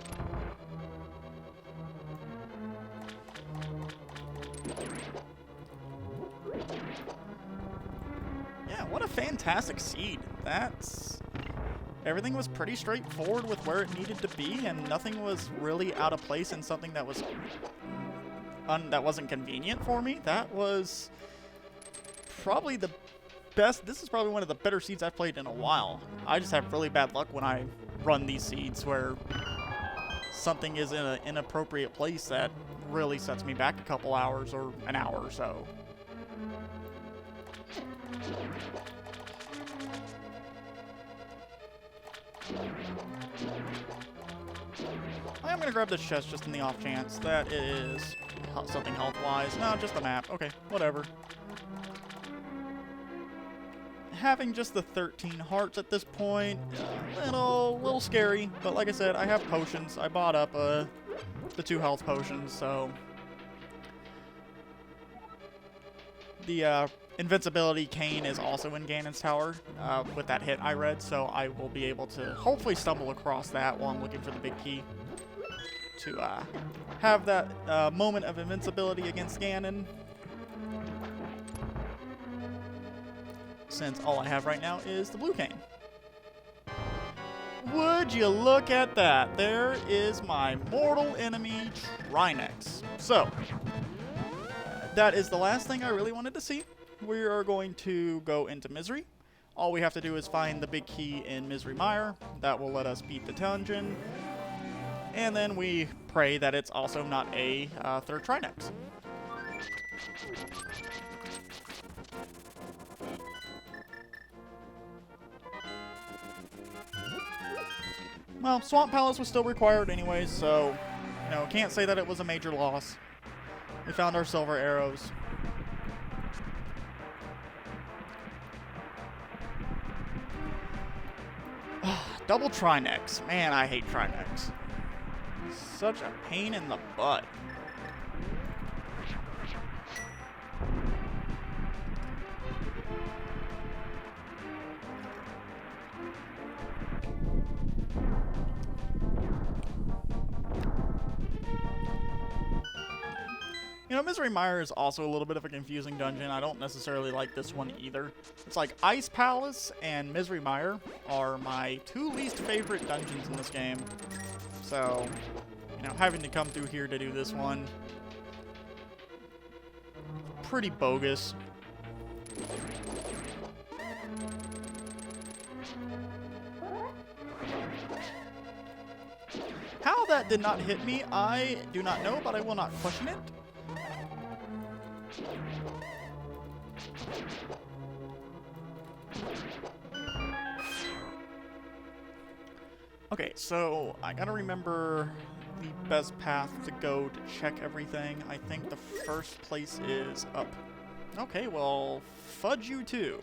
Yeah, what a fantastic seed. Everything was pretty straightforward with where it needed to be, and nothing was really out of place in something that was that wasn't convenient for me. That was probably the best. This is probably one of the better seeds I've played in a while. I just have really bad luck when I run these seeds where something is in an inappropriate place that really sets me back a couple hours or an hour or so. I am going to grab this chest just in the off chance that it is something health-wise. No, just a map. Okay, whatever. Having just the 13 hearts at this point, a little scary. But like I said, I have potions. I bought up the 2 health potions, so the invincibility cane is also in Ganon's tower with that hit I read, so I will be able to hopefully stumble across that while I'm looking for the big key to have that moment of invincibility against Ganon. Since all I have right now is the blue cane. Would you look at that? There is my mortal enemy, Trinex. So, that is the last thing I really wanted to see. We are going to go into Misery. All we have to do is find the big key in Misery Mire. That will let us beat the dungeon. And then we pray that it's also not a third Trinex. Well, Swamp Palace was still required anyways, so, you know, can't say that it was a major loss. We found our silver arrows. Double Trinex. Man, I hate Trinex. Such a pain in the butt. You know, Misery Mire is also a little bit of a confusing dungeon. I don't necessarily like this one either. It's like Ice Palace and Misery Mire are my 2 least favorite dungeons in this game. So, you know, having to come through here to do this one, pretty bogus. How that did not hit me, I do not know, but I will not question it. Okay, so I gotta remember the best path to go to check everything. I think the first place is up. Okay, well, fudge you too.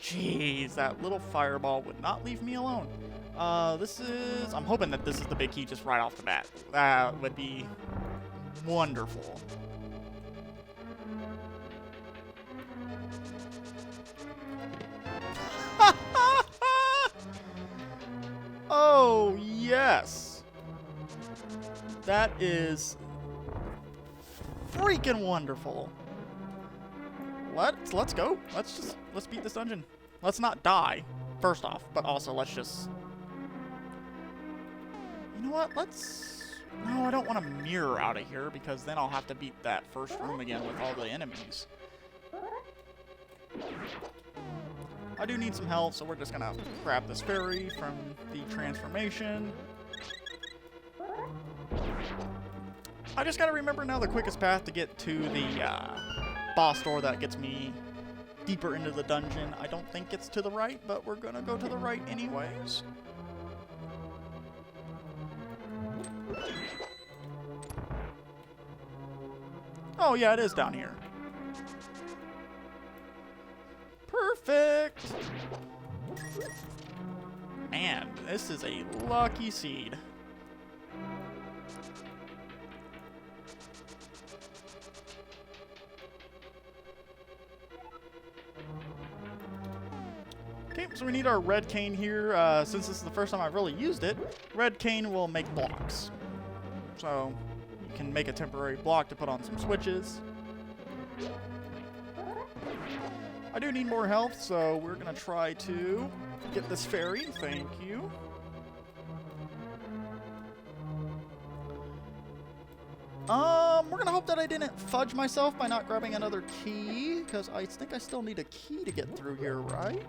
Jeez, that little fireball would not leave me alone. I'm hoping that this is the big key just right off the bat. That would be wonderful. Oh, yes. That is freaking wonderful. Let's go. Let's beat this dungeon. Let's not die, first off, but also let's just... You know what? No, I don't want to mirror out of here because then I'll have to beat that first room again with all the enemies. I do need some help, so we're just gonna grab this fairy from the transformation. I just gotta remember now the quickest path to get to the boss door that gets me deeper into the dungeon. I don't think it's to the right, but we're gonna go to the right anyways. Oh yeah, it is down here. Perfect! Man, this is a lucky seed. Okay, so we need our red cane here. Since this is the first time I've really used it, red cane will make blocks. So you can make a temporary block to put on some switches. I do need more health, so we're gonna try to get this fairy. Thank you. We're gonna hope that I didn't fudge myself by not grabbing another key, because I think I still need a key to get through here, right?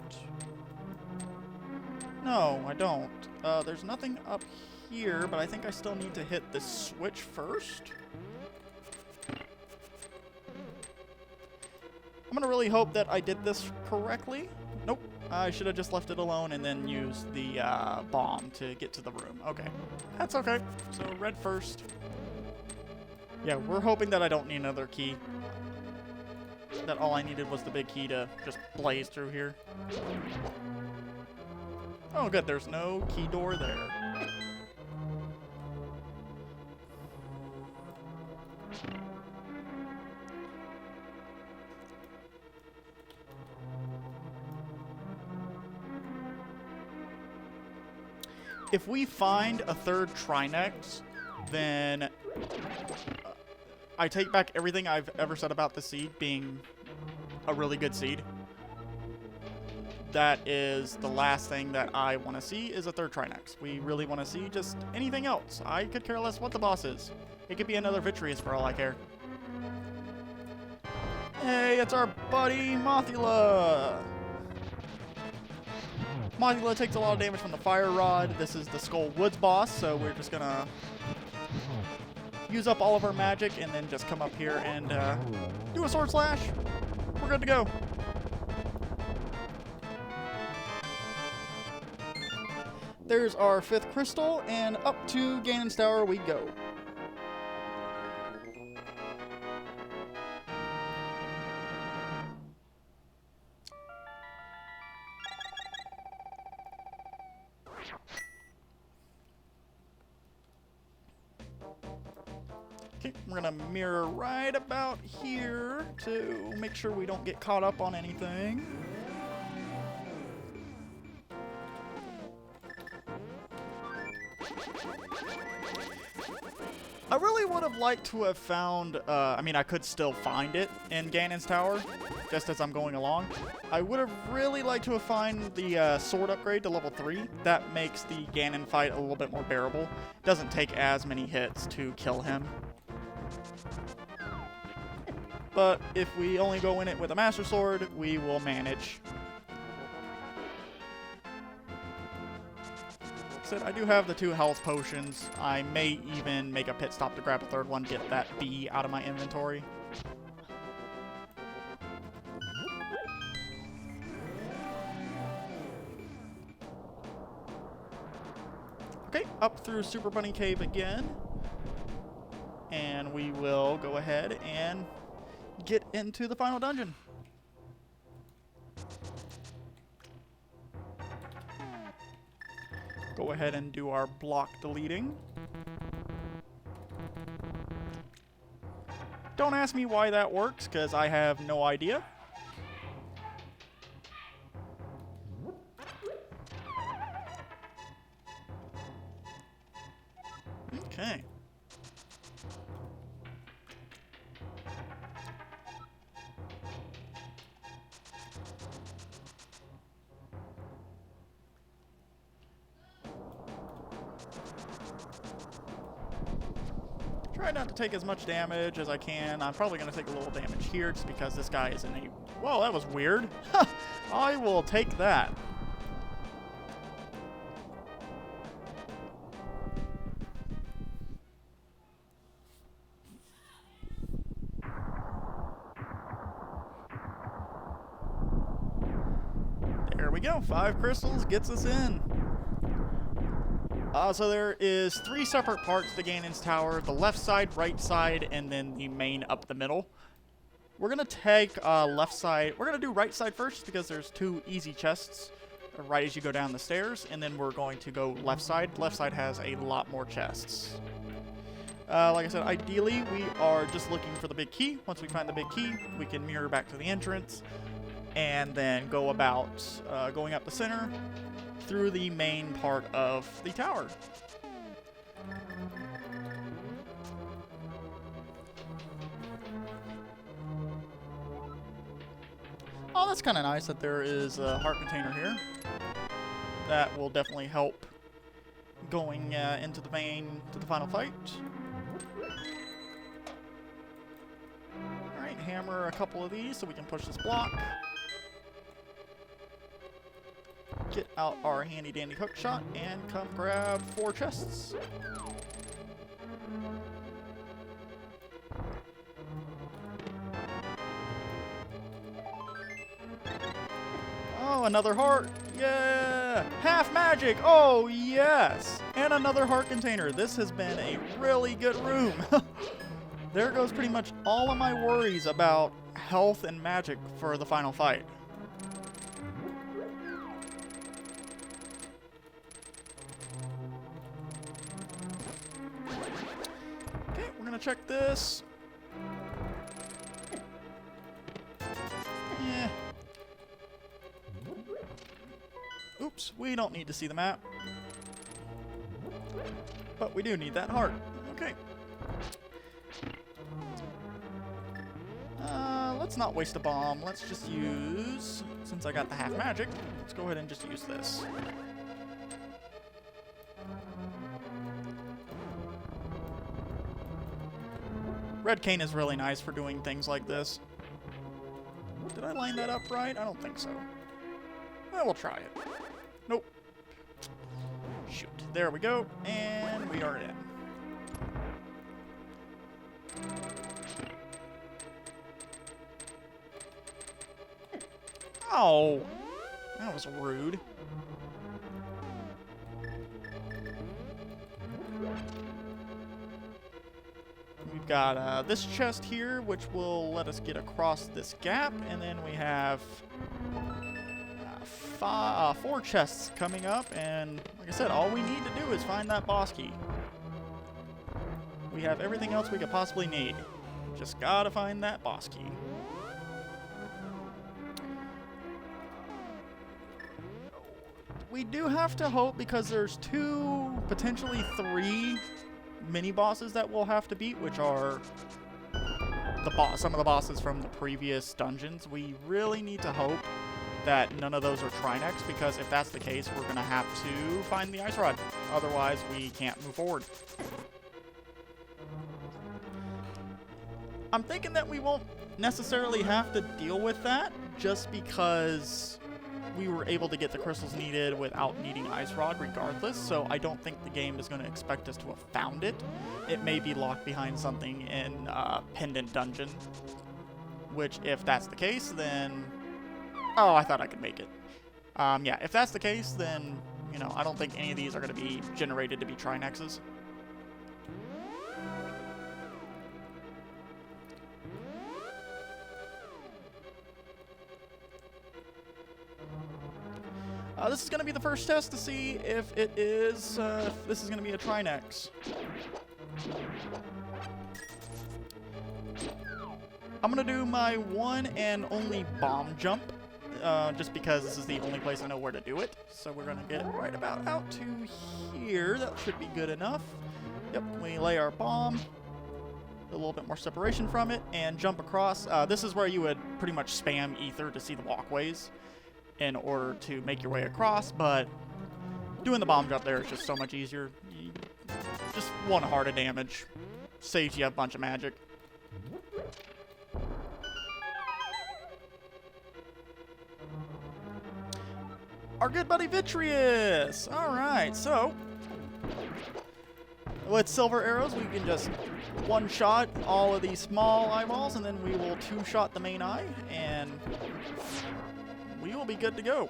No, I don't. There's nothing up here, but I think I still need to hit this switch first. I'm gonna really hope that I did this correctly. Nope. I should have just left it alone and then used the bomb to get to the room. Okay. That's okay. So red first. Yeah, we're hoping that I don't need another key. That all I needed was the big key to just blaze through here. Oh good, there's no key door there. If we find a third Trinex, then I take back everything I've ever said about the seed being a really good seed. That is the last thing that I want to see is a third Trinex. We really want to see just anything else. I could care less what the boss is. It could be another Vitreous for all I care. Hey, it's our buddy Mothula! Mothula takes a lot of damage from the Fire Rod. This is the Skull Woods boss, so we're just gonna use up all of our magic and then just come up here and do a Sword Slash. We're good to go. There's our 5th crystal, and up to Ganon's Tower we go. Okay, we're gonna mirror right about here to make sure we don't get caught up on anything. I really would have liked to have found, I mean, I could still find it in Ganon's Tower, just as I'm going along. I would have really liked to have found the sword upgrade to level 3. That makes the Ganon fight a little bit more bearable. Doesn't take as many hits to kill him. But if we only go in it with a Master Sword, we will manage. Like I said, I do have the 2 health potions. I may even make a pit stop to grab a 3rd one, get that bee out of my inventory. up through Super Bunny Cave again. And we will go ahead and get into the final dungeon. Go ahead and do our block deleting. Don't ask me why that works, because I have no idea. Okay. Try not to take as much damage as I can. I'm probably going to take a little damage here just because this guy is in a... Whoa, that was weird. I will take that. There we go. 5 crystals gets us in. So there is 3 separate parts to Ganon's tower. The left side, right side, and then the main up the middle. We're going to take left side. We're going to do right side first because there's 2 easy chests right as you go down the stairs. And then we're going to go left side. Left side has a lot more chests. Like I said, ideally we are just looking for the big key. Once we find the big key, we can mirror back to the entrance. And then go about going up the center through the main part of the tower. Oh, that's kind of nice that there is a heart container here. That will definitely help going into the final fight. Alright, hammer a couple of these so we can push this block. Get out our handy dandy hook shot and come grab 4 chests. Oh, another heart. Yeah! Half magic. Oh, yes. And another heart container. This has been a really good room. There goes pretty much all of my worries about health and magic for the final fight. Check this. Yeah. Oops, we don't need to see the map. But we do need that heart. Okay. Let's not waste a bomb. Let's just use, since I got the half magic, let's go ahead and just use this. Red cane is really nice for doing things like this. Did I line that up right? I don't think so. Well, we'll try it. Nope. Shoot. There we go. And we are in. Oh. That was rude. We've got this chest here, which will let us get across this gap, and then we have 4 chests coming up, and like I said, all we need to do is find that boss key. We have everything else we could possibly need. Just gotta find that boss key. We do have to hope, because there's 2, potentially 3 mini bosses that we'll have to beat, which are some of the bosses from the previous dungeons. We really need to hope that none of those are Trinex, because if that's the case, we're gonna have to find the ice rod. Otherwise, we can't move forward. I'm thinking that we won't necessarily have to deal with that, just because we were able to get the crystals needed without needing ice rod regardless, so I don't think the game is going to expect us to have found it. It may be locked behind something in Pendant Dungeon, which if that's the case, then... Oh, I thought I could make it. Yeah, if that's the case, then you know, I don't think any of these are going to be generated to be Trinexes. This is going to be the first test to see if it is, if this is going to be a Trinex. I'm going to do my one and only bomb jump, just because this is the only place I know where to do it. So we're going to get right about out to here. That should be good enough. Yep, we lay our bomb, a little bit more separation from it, and jump across. This is where you would pretty much spam ether to see the walkways in order to make your way across, but doing the bomb jump there is just so much easier. You just one heart of damage saves you a bunch of magic. Our good buddy Vitreous! Alright, so with silver arrows we can just one-shot all of these small eyeballs, and then we will two-shot the main eye, and we will be good to go.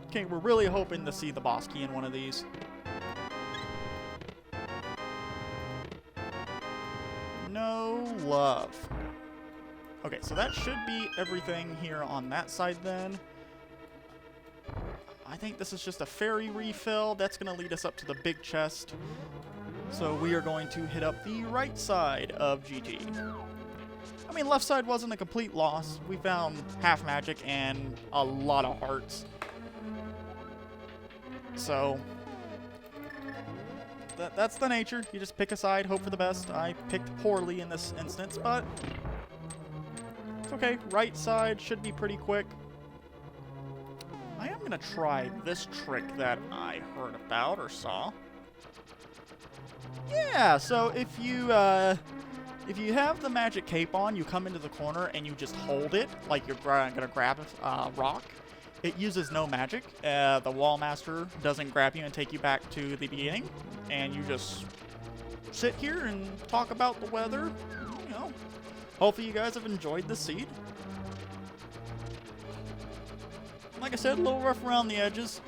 Okay, we're really hoping to see the boss key in one of these. No love. Okay, so that should be everything here on that side then. I think this is just a fairy refill. That's going to lead us up to the big chest. So we are going to hit up the right side of GG. I mean, left side wasn't a complete loss. We found half magic and a lot of hearts. So that's the nature. You just pick a side, hope for the best. I picked poorly in this instance, but it's okay. Right side should be pretty quick. I am going to try this trick that I heard about or saw. Yeah, so if you have the magic cape on, you come into the corner and you just hold it like you're going to grab a rock. It uses no magic. The wall master doesn't grab you and take you back to the beginning, and you just sit here and talk about the weather. You know, hopefully you guys have enjoyed the seed. Like I said, a little rough around the edges.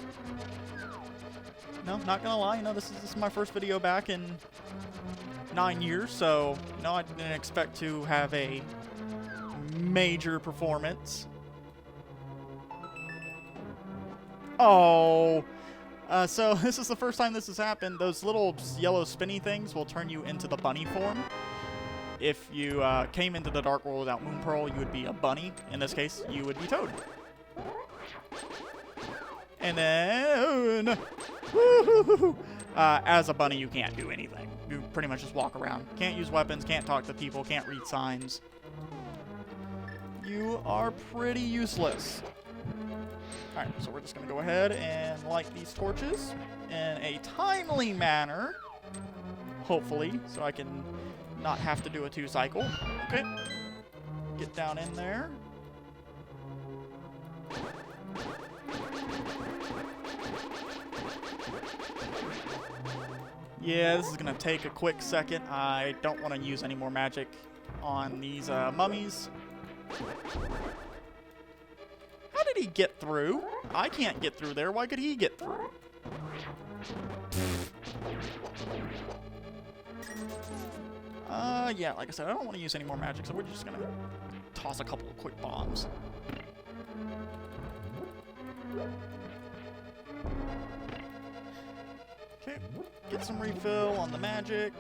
No, not gonna lie, you know, this is my first video back in 9 years, so, you know, I didn't expect to have a major performance. Oh, so this is the first time this has happened. Those little yellow spinny things will turn you into the bunny form. If you came into the Dark World without Moon Pearl, you would be a bunny. In this case, you would be Toad. And then, as a bunny, you can't do anything. You pretty much just walk around. Can't use weapons, can't talk to people, can't read signs. You are pretty useless. Alright, so we're just going to go ahead and light these torches in a timely manner. Hopefully, so I can not have to do a 2-cycle. Okay. Get down in there. Yeah, this is going to take a quick second. I don't want to use any more magic on these mummies. How did he get through? I can't get through there. Why could he get through? Yeah, like I said, I don't want to use any more magic, so we're just going to toss a couple of quick bombs. Okay, get some refill on the magic.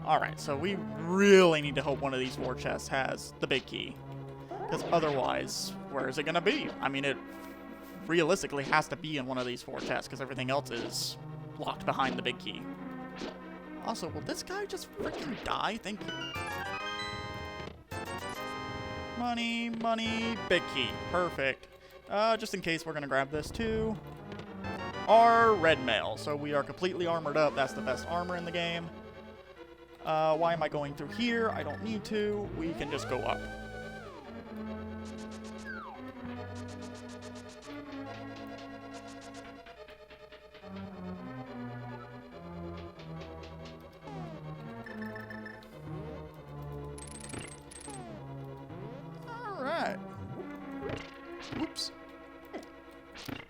Alright, so we really need to hope one of these war chests has the big key. Because otherwise, where is it going to be? I mean, it realistically has to be in one of these 4 chests, because everything else is locked behind the big key. Also, will this guy just freaking die? Thank you. Money, money, big key. Perfect. Just in case, we're going to grab this too. Our red mail. So we are completely armored up. That's the best armor in the game. Why am I going through here? I don't need to. We can just go up.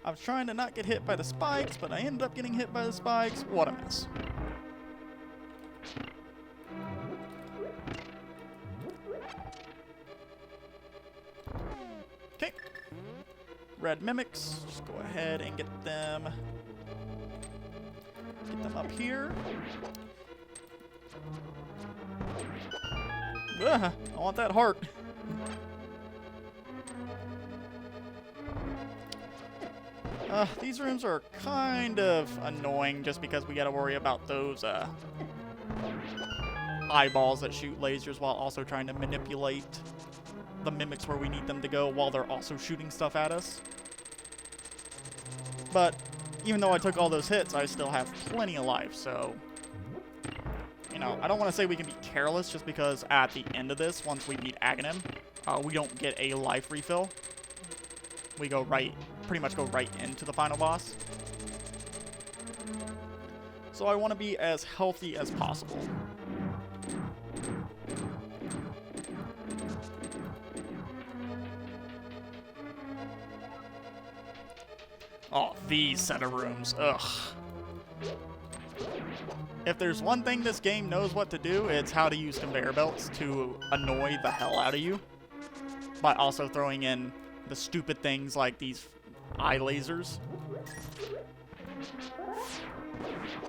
I was trying to not get hit by the spikes, but I ended up getting hit by the spikes. What a mess. Okay. Red mimics. Just go ahead and get them. Get them up here. Ugh, I want that heart. These rooms are kind of annoying just because we gotta worry about those eyeballs that shoot lasers while also trying to manipulate the mimics where we need them to go while they're also shooting stuff at us. But even though I took all those hits, I still have plenty of life, so... You know, I don't want to say we can be careless just because at the end of this, once we beat Aghanim, we don't get a life refill. We go pretty much go right into the final boss. So I want to be as healthy as possible. Oh, these set of rooms. Ugh. If there's one thing this game knows what to do, it's how to use conveyor belts to annoy the hell out of you. By also throwing in the stupid things like these eye lasers.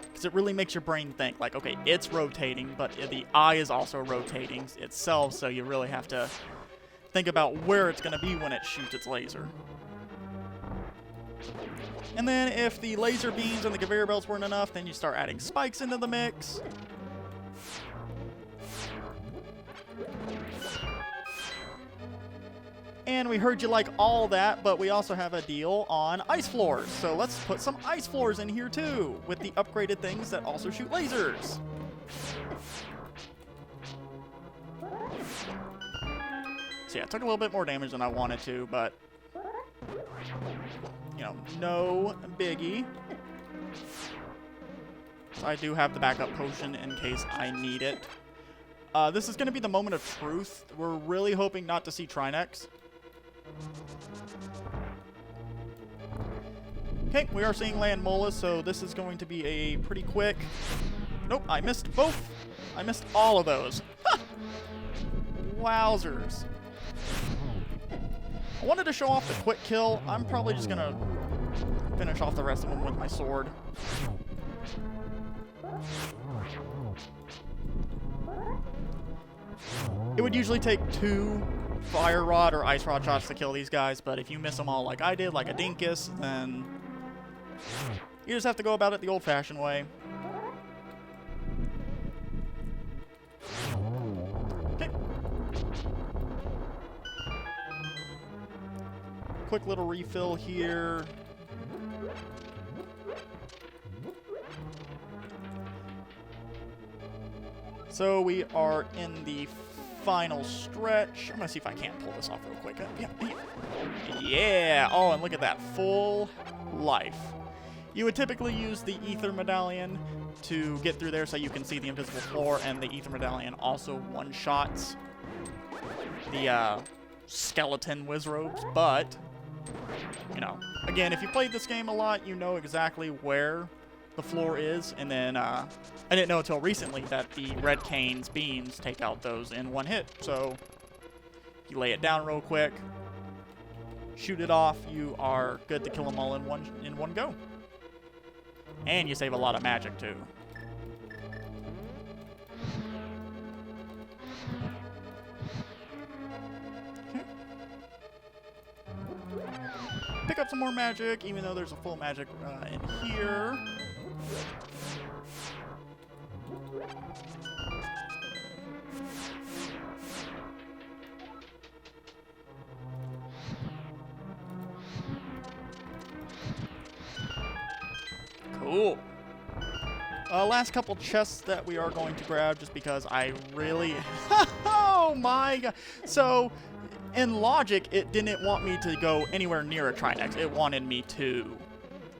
Because it really makes your brain think, like, okay, it's rotating, but the eye is also rotating itself, so you really have to think about where it's going to be when it shoots its laser. And then if the laser beams and the conveyor belts weren't enough, then you start adding spikes into the mix. And we heard you like all that, but we also have a deal on ice floors. So let's put some ice floors in here too, with the upgraded things that also shoot lasers. So yeah, it took a little bit more damage than I wanted to, but... You know, no biggie. So I do have the backup potion in case I need it. This is going to be the moment of truth. We're really hoping not to see Trinex. Okay, we are seeing land molas, so this is going to be a pretty quick... Nope, I missed both. I missed all of those. Ha! Wowzers. I wanted to show off the quick kill. I'm probably just going to finish off the rest of them with my sword. It would usually take 2 fire rod or ice rod shots to kill these guys, but if you miss them all like I did, like a dinkus, then you just have to go about it the old-fashioned way. Okay. Quick little refill here. So we are in the final stretch. I'm going to see if I can't pull this off real quick. Yeah. Oh, and look at that. Full life. You would typically use the Ether Medallion to get through there so you can see the invisible floor, and the Ether Medallion also one-shots the skeleton Wizrobes, but, you know, again, if you played this game a lot, you know exactly where the floor is, and then I didn't know until recently that the Red Cane's beams take out those in one hit, so you lay it down real quick, shoot it off, you are good to kill them all in one go. And you save a lot of magic too. Okay. Pick up some more magic, even though there's a full magic in here. Cool. Last couple chests that we are going to grab just because I really... Oh my god! So, in logic, it didn't want me to go anywhere near a Trinex. It wanted me to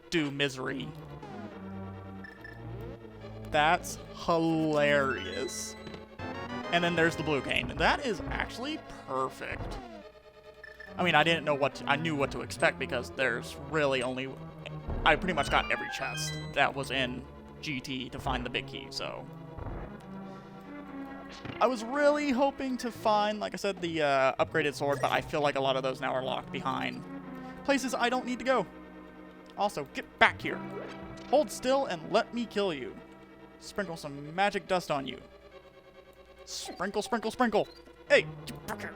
do misery. That's hilarious. And then there's the blue cane. That is actually perfect. I mean, I didn't know I knew what to expect because there's really only, I pretty much got every chest that was in GT to find the big key, so. I was really hoping to find, like I said, the upgraded sword, but I feel like a lot of those now are locked behind places I don't need to go. Also, get back here. Hold still and let me kill you. Sprinkle some magic dust on you. Sprinkle, sprinkle, sprinkle. Hey, get back here.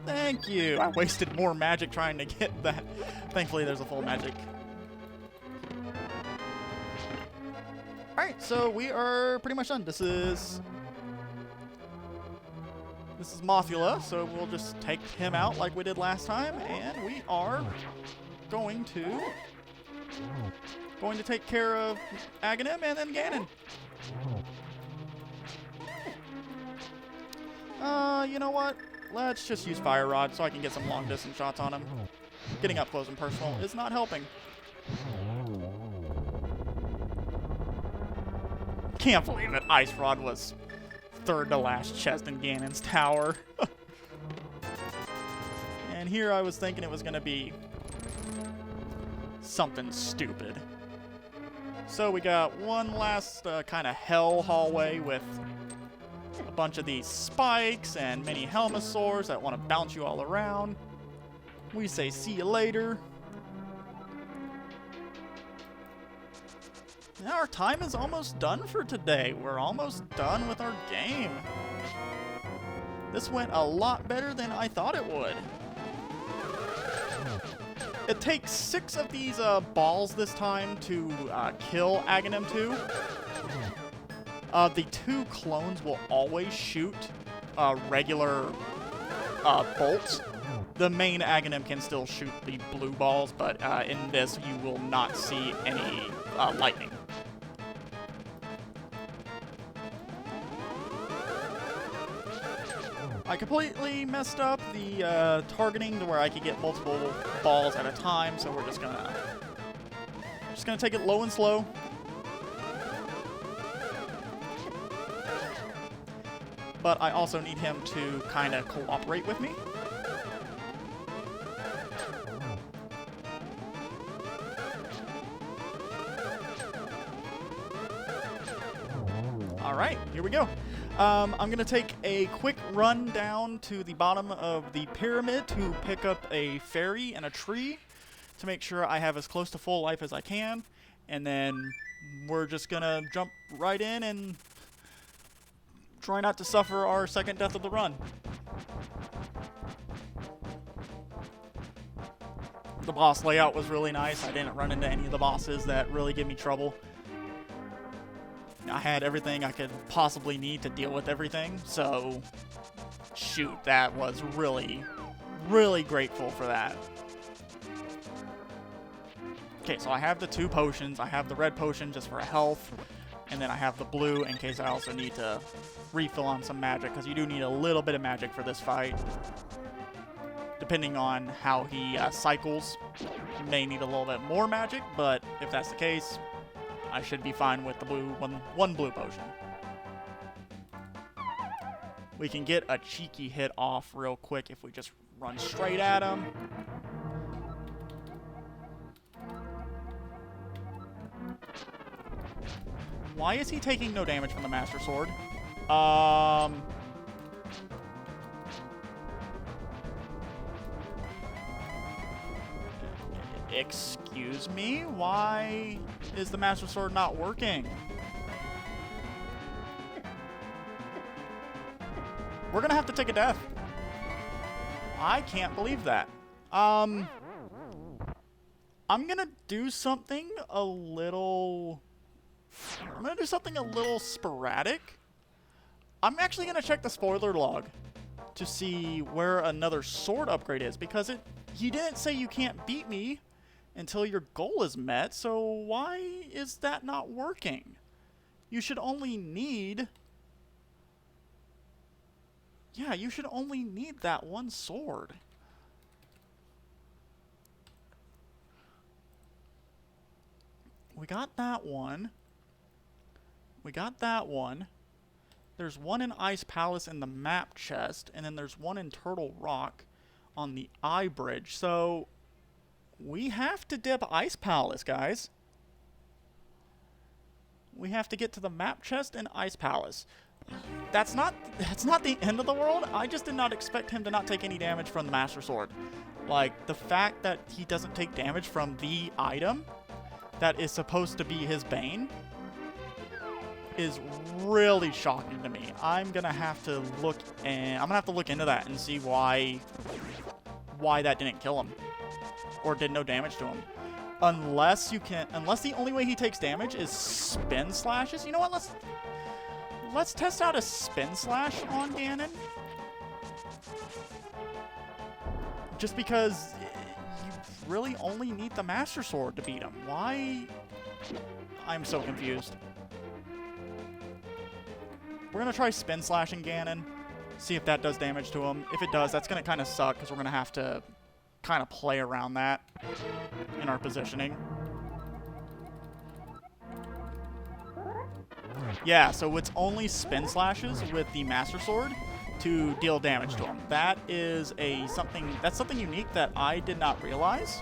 Thank you. I wasted more magic trying to get that. Thankfully, there's a full magic. Alright, so we are pretty much done. This is Mothula, so we'll just take him out like we did last time, and we are going to take care of Aghanim and then Ganon. You know what? Let's just use Fire Rod so I can get some long distance shots on him. Getting up close and personal is not helping. Can't believe it. Ice Rod was third to last chest in Ganon's tower. And here I was thinking it was going to be something stupid. So we got one last kind of hell hallway with a bunch of these spikes and many Helmosaurs that want to bounce you all around. We say see you later. Now our time is almost done for today. We're almost done with our game. This went a lot better than I thought it would. It takes 6 of these balls this time to kill Aghanim 2. The 2 clones will always shoot regular bolts. The main Aghanim can still shoot the blue balls, but in this you will not see any lightning. I completely messed up the targeting to where I could get multiple balls at a time, so we're just gonna take it low and slow. But I also need him to kind of cooperate with me. All right, here we go. I'm going to take a quick run down to the bottom of the pyramid to pick up a fairy and a tree to make sure I have as close to full life as I can. And then we're just going to jump right in and try not to suffer our second death of the run. The boss layout was really nice. I didn't run into any of the bosses that really give me trouble. I had everything I could possibly need to deal with everything, so shoot, that was really, really grateful for that. Okay, so I have the 2 potions. I have the red potion just for health, and then I have the blue in case I also need to refill on some magic, because you do need a little bit of magic for this fight. Depending on how he cycles, you may need a little bit more magic, but if that's the case, I should be fine with the blue one blue potion. We can get a cheeky hit off real quick if we just run straight at him. Why is he taking no damage from the Master Sword? Excuse me? Why is the Master Sword not working? We're gonna have to take a death. I can't believe that. I'm gonna do something a little... sporadic. I'm actually gonna check the spoiler log to see where another sword upgrade is, because he didn't say you can't beat me until your goal is met, so why is that not working? You should only need... Yeah, you should only need that one sword. We got that one. We got that one. There's one in Ice Palace in the map chest, and then there's one in Turtle Rock on the eye bridge. So we have to dip Ice Palace, guys. We have to get to the map chest and Ice Palace. That's not the end of the world. I just did not expect him to not take any damage from the Master Sword. Like, the fact that he doesn't take damage from the item that is supposed to be his bane is really shocking to me. I'm gonna have to look into that and see why that didn't kill him or did no damage to him. Unless the only way he takes damage is spin slashes. You know what? Let's test out a spin slash on Ganon. Just because you really only need the Master Sword to beat him. Why? I'm so confused. We're going to try spin slashing Ganon. See if that does damage to him. If it does, that's going to kind of suck because we're going to have to kind of play around that in our positioning. Yeah, so it's only spin slashes with the Master Sword to deal damage to him. That is something unique that I did not realize,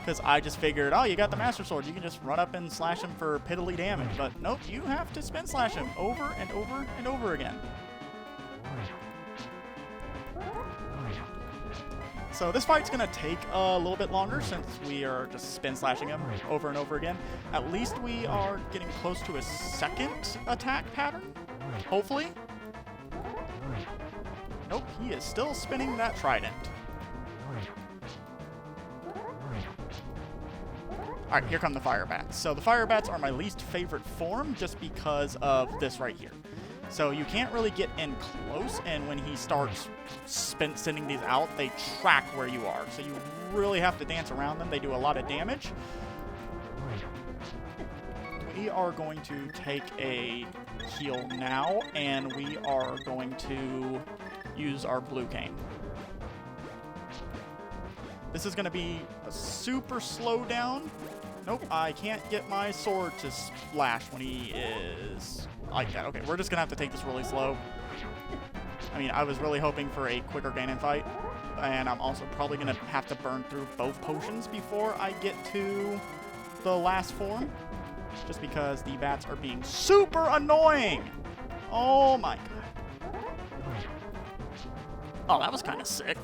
because I just figured, oh, you got the Master Sword, you can just run up and slash him for piddly damage. But nope, you have to spin slash him over and over and over again. So this fight's going to take a little bit longer since we are just spin slashing him over and over again. At least we are getting close to a second attack pattern, hopefully. Nope, he is still spinning that trident. Alright, here come the fire bats. So the fire bats are my least favorite form just because of this right here. So you can't really get in close, and when he starts sending these out, they track where you are. So you really have to dance around them. They do a lot of damage. We are going to take a heal now, and we are going to use our blue cane. This is going to be a super slow down. Nope, I can't get my sword to splash when he is like that. Okay, we're just going to have to take this really slow. I mean, I was really hoping for a quicker Ganon fight, and I'm also probably going to have to burn through both potions before I get to the last form, just because the bats are being super annoying. Oh my god. Oh, that was kind of sick.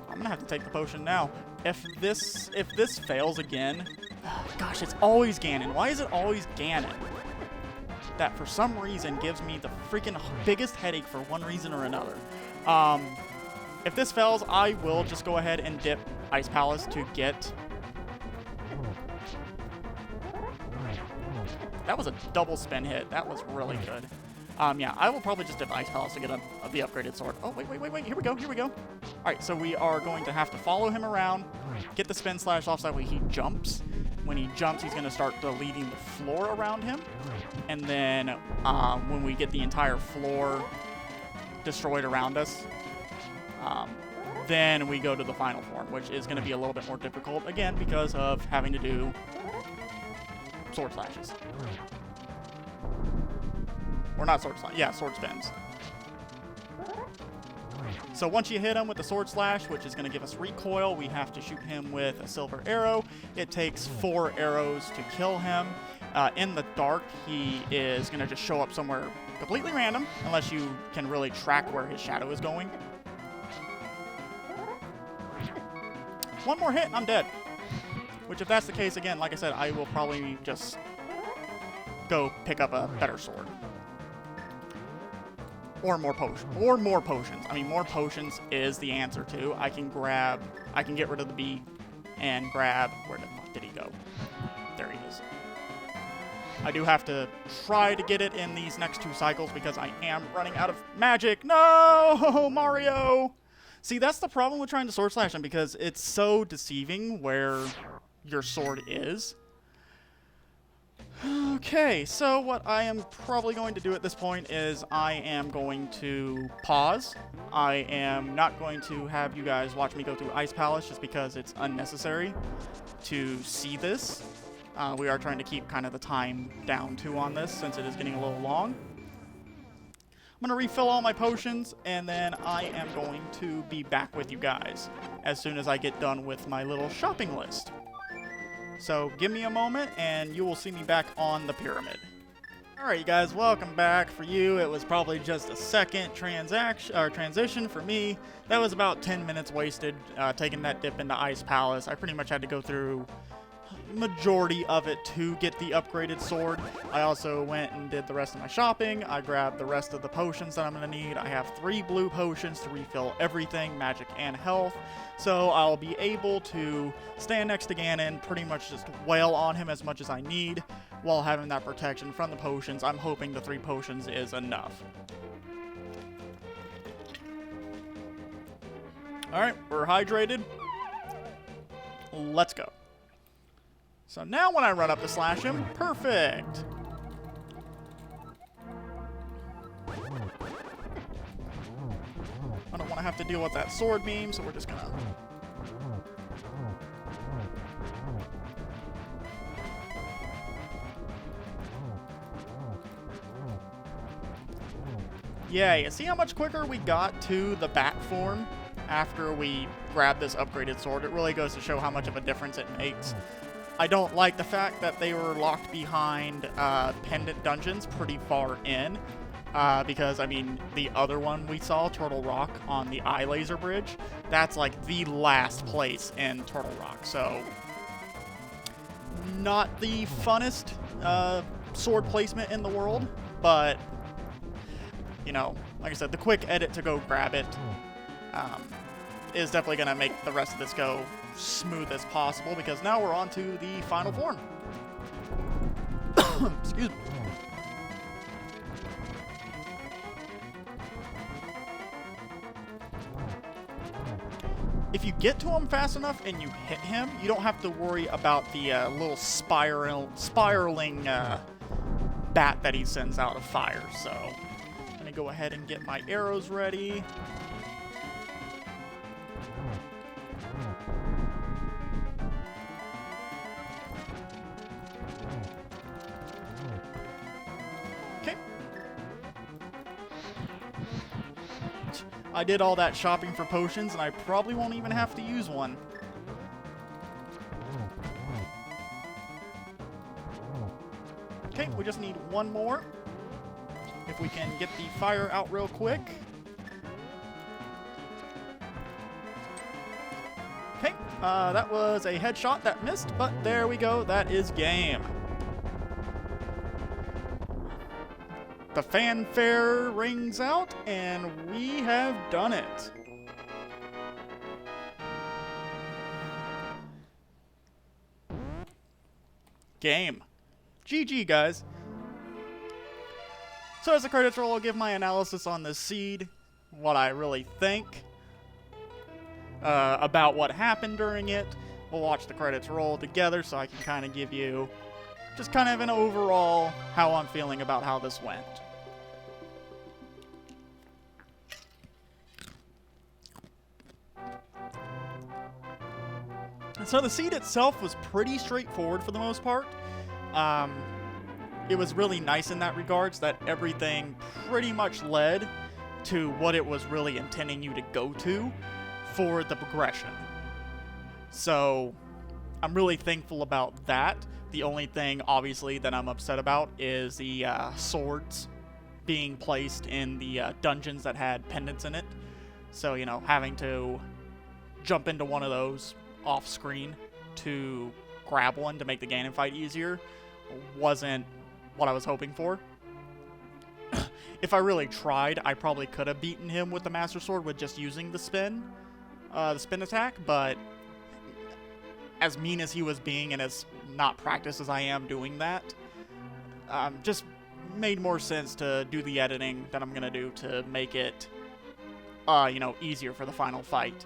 I'm gonna have to take the potion now. If this fails again, oh gosh, it's always Ganon. Why is it always Ganon? That for some reason gives me the freaking biggest headache for one reason or another. If this fails, I will just go ahead and dip Ice Palace to get... That was a double spin hit. That was really good. Yeah, I will probably just dip Ice Palace to get the upgraded sword. Oh, wait. Here we go. All right, so we are going to have to follow him around, get the spin slash off so that way he jumps. When he jumps, he's going to start deleting the floor around him. And then when we get the entire floor destroyed around us, then we go to the final form, which is going to be a little bit more difficult, again, because of having to do sword slashes. Or not sword slash, yeah, sword spins. So once you hit him with the sword slash, which is going to give us recoil, we have to shoot him with a silver arrow. It takes 4 arrows to kill him. In the dark, he is going to just show up somewhere completely random, unless you can really track where his shadow is going. One more hit and I'm dead. Which, if that's the case, again, like I said, I will probably just go pick up a better sword. Or more potions. I mean, more potions is the answer, too. I can get rid of the bee and grab... Where the fuck did he go? There he is. I do have to try to get it in these next 2 cycles because I am running out of magic. No, Mario! See, that's the problem with trying to sword slash him, because it's so deceiving where your sword is. Okay, so what I am probably going to do at this point is I am going to pause. I am not going to have you guys watch me go through Ice Palace just because it's unnecessary to see this. We are trying to keep kind of the time down too on this since it is getting a little long. I'm going to refill all my potions, and then I am going to be back with you guys as soon as I get done with my little shopping list. So give me a moment, and you will see me back on the pyramid. Alright, you guys, welcome back. For you, it was probably just a second transition. For me, that was about 10 minutes wasted taking that dip into Ice Palace. I pretty much had to go through majority of it to get the upgraded sword. I also went and did the rest of my shopping. I grabbed the rest of the potions that I'm going to need. I have 3 blue potions to refill everything, magic and health. So I'll be able to stand next to Ganon, pretty much just wail on him as much as I need while having that protection from the potions. I'm hoping the 3 potions is enough. Alright, we're hydrated. Let's go. So now when I run up to slash him, perfect! I don't want to have to deal with that sword beam, so we're just gonna... Yeah, you see how much quicker we got to the bat form after we grabbed this upgraded sword? It really goes to show how much of a difference it makes. I don't like the fact that they were locked behind pendant dungeons pretty far in, because, I mean, the other one we saw, Turtle Rock, on the Eye Laser Bridge, that's like the last place in Turtle Rock, so not the funnest sword placement in the world, but, you know, like I said, the quick edit to go grab it is definitely going to make the rest of this go smooth as possible, because now we're on to the final form. Excuse me. If you get to him fast enough and you hit him, you don't have to worry about the little spiraling bat that he sends out of fire. So I'm going to go ahead and get my arrows ready. I did all that shopping for potions, and I probably won't even have to use one. Okay, we just need one more. If we can get the fire out real quick. Okay, that was a headshot that missed, but there we go. That is game. The fanfare rings out, and we have done it. Game. GG, guys. So as the credits roll, I'll give my analysis on this seed, what I really think about what happened during it. We'll watch the credits roll together so I can kind of give you just kind of an overall how I'm feeling about how this went. So the seed itself was pretty straightforward for the most part. It was really nice in that regards that everything pretty much led to what it was really intending you to go to for the progression. So I'm really thankful about that. The only thing, obviously, that I'm upset about is the swords being placed in the dungeons that had pendants in it. So, you know, having to jump into one of those off screen to grab one to make the Ganon fight easier wasn't what I was hoping for. If I really tried, I probably could have beaten him with the Master Sword with just using the spin attack, but as mean as he was being and as not practiced as I am doing that, just made more sense to do the editing that I'm going to do to make it, you know, easier for the final fight.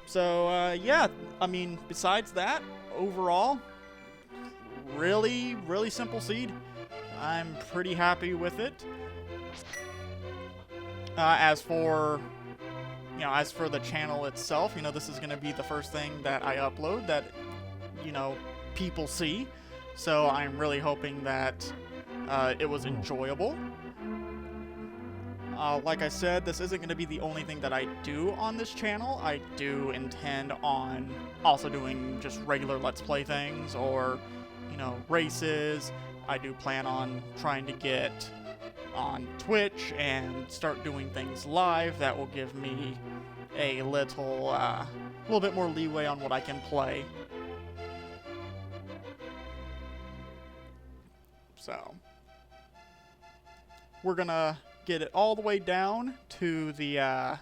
So, yeah, I mean, besides that, overall, really, really simple seed. I'm pretty happy with it. As for the channel itself, you know, this is going to be the first thing that I upload that you know, people see. So I'm really hoping that it was enjoyable. Like I said, this isn't going to be the only thing that I do on this channel. I do intend on also doing just regular Let's Play things or, you know, races. I do plan on trying to get on Twitch and start doing things live. That will give me a little bit more leeway on what I can play. So we're gonna get it all the way down to the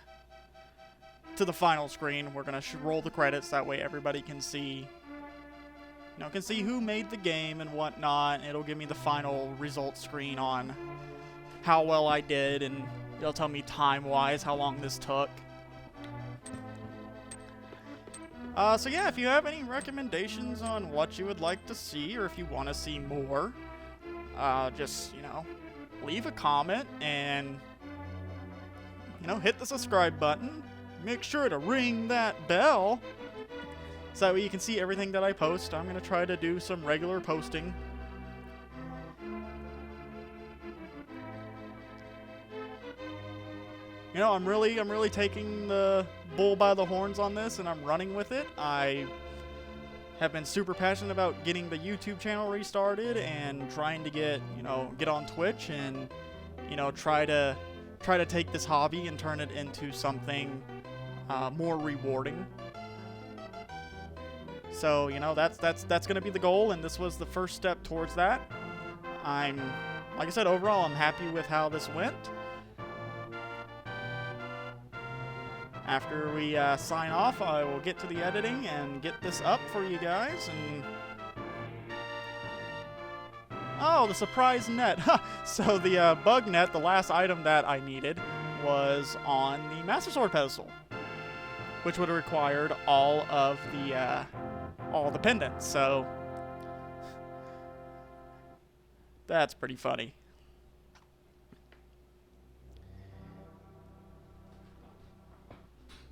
final screen. We're gonna roll the credits, that way everybody can see, you know, who made the game and whatnot. It'll give me the final results screen on how well I did, and it'll tell me time-wise how long this took. So yeah, if you have any recommendations on what you would like to see, or if you want to see more, just, you know, leave a comment and, you know, hit the subscribe button. Make sure to ring that bell so that way you can see everything that I post. I'm going to try to do some regular posting. You know, I'm really taking the bull by the horns on this, and I'm running with it. I have been super passionate about getting the YouTube channel restarted and trying to get on Twitch and, you know, try to take this hobby and turn it into something more rewarding. So, you know, that's going to be the goal, and this was the first step towards that. Like I said, overall, I'm happy with how this went. After we sign off, I will get to the editing and get this up for you guys. And oh, the surprise net. So the bug net, the last item that I needed, was on the Master Sword pedestal, which would have required all the pendants. So that's pretty funny.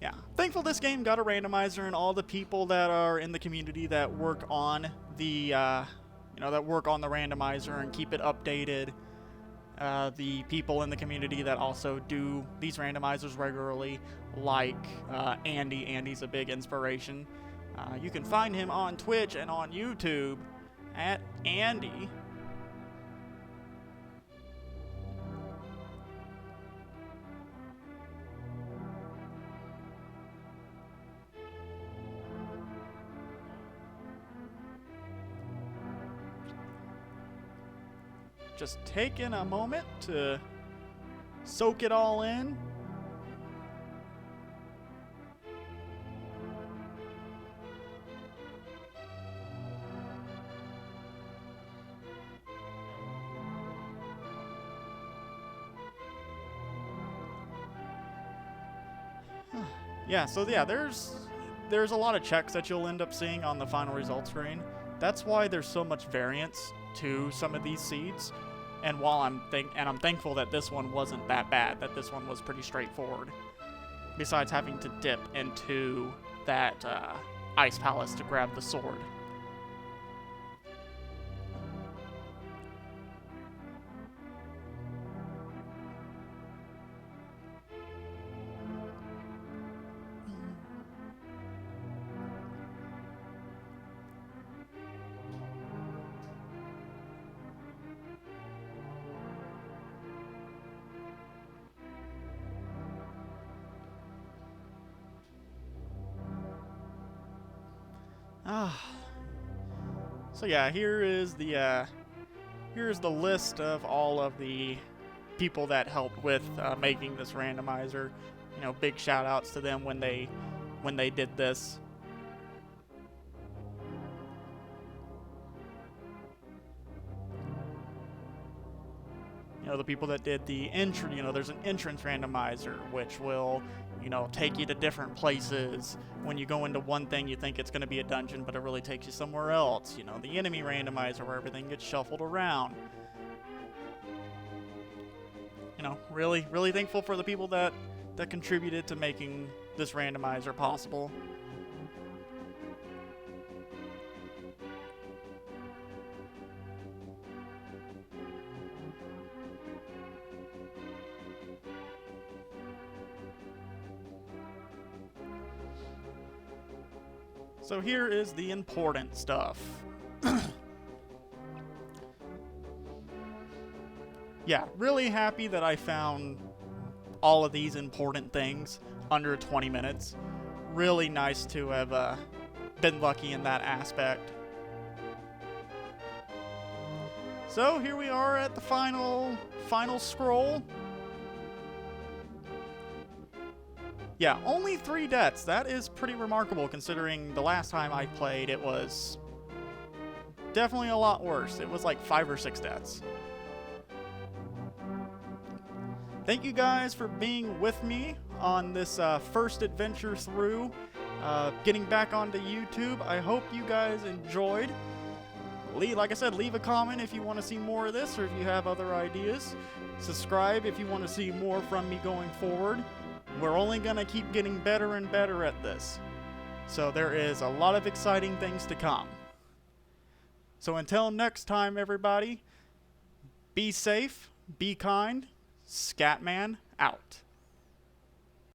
Yeah, thankful this game got a randomizer, and all the people that are in the community that work on the, that work on the randomizer and keep it updated. The people in the community that also do these randomizers regularly, like Andy. Andy's a big inspiration. You can find him on Twitch and on YouTube at Andy. Just taking a moment to soak it all in. Yeah, so yeah, there's a lot of checks that you'll end up seeing on the final results screen. That's why there's so much variance to some of these seeds. And while I'm thankful that this one wasn't that bad, that this one was pretty straightforward. Besides having to dip into that ice palace to grab the sword. So yeah, here's the list of all of the people that helped with making this randomizer. You know, big shout outs to them when they did this. You know, the people that did the entrance, you know, there's an entrance randomizer, which will, you know, take you to different places. When you go into one thing, you think it's going to be a dungeon, but it really takes you somewhere else. You know, the enemy randomizer, where everything gets shuffled around. You know, really, really thankful for the people that contributed to making this randomizer possible. So here is the important stuff. Yeah, really happy that I found all of these important things under 20 minutes. Really nice to have been lucky in that aspect. So here we are at the final scroll. Yeah, only 3 deaths. That is pretty remarkable considering the last time I played it was definitely a lot worse. It was like 5 or 6 deaths. Thank you guys for being with me on this first adventure through getting back onto YouTube. I hope you guys enjoyed. Like I said, leave a comment if you want to see more of this or if you have other ideas. Subscribe if you want to see more from me going forward. We're only going to keep getting better and better at this. So there is a lot of exciting things to come. So until next time, everybody, be safe, be kind, Scatman out.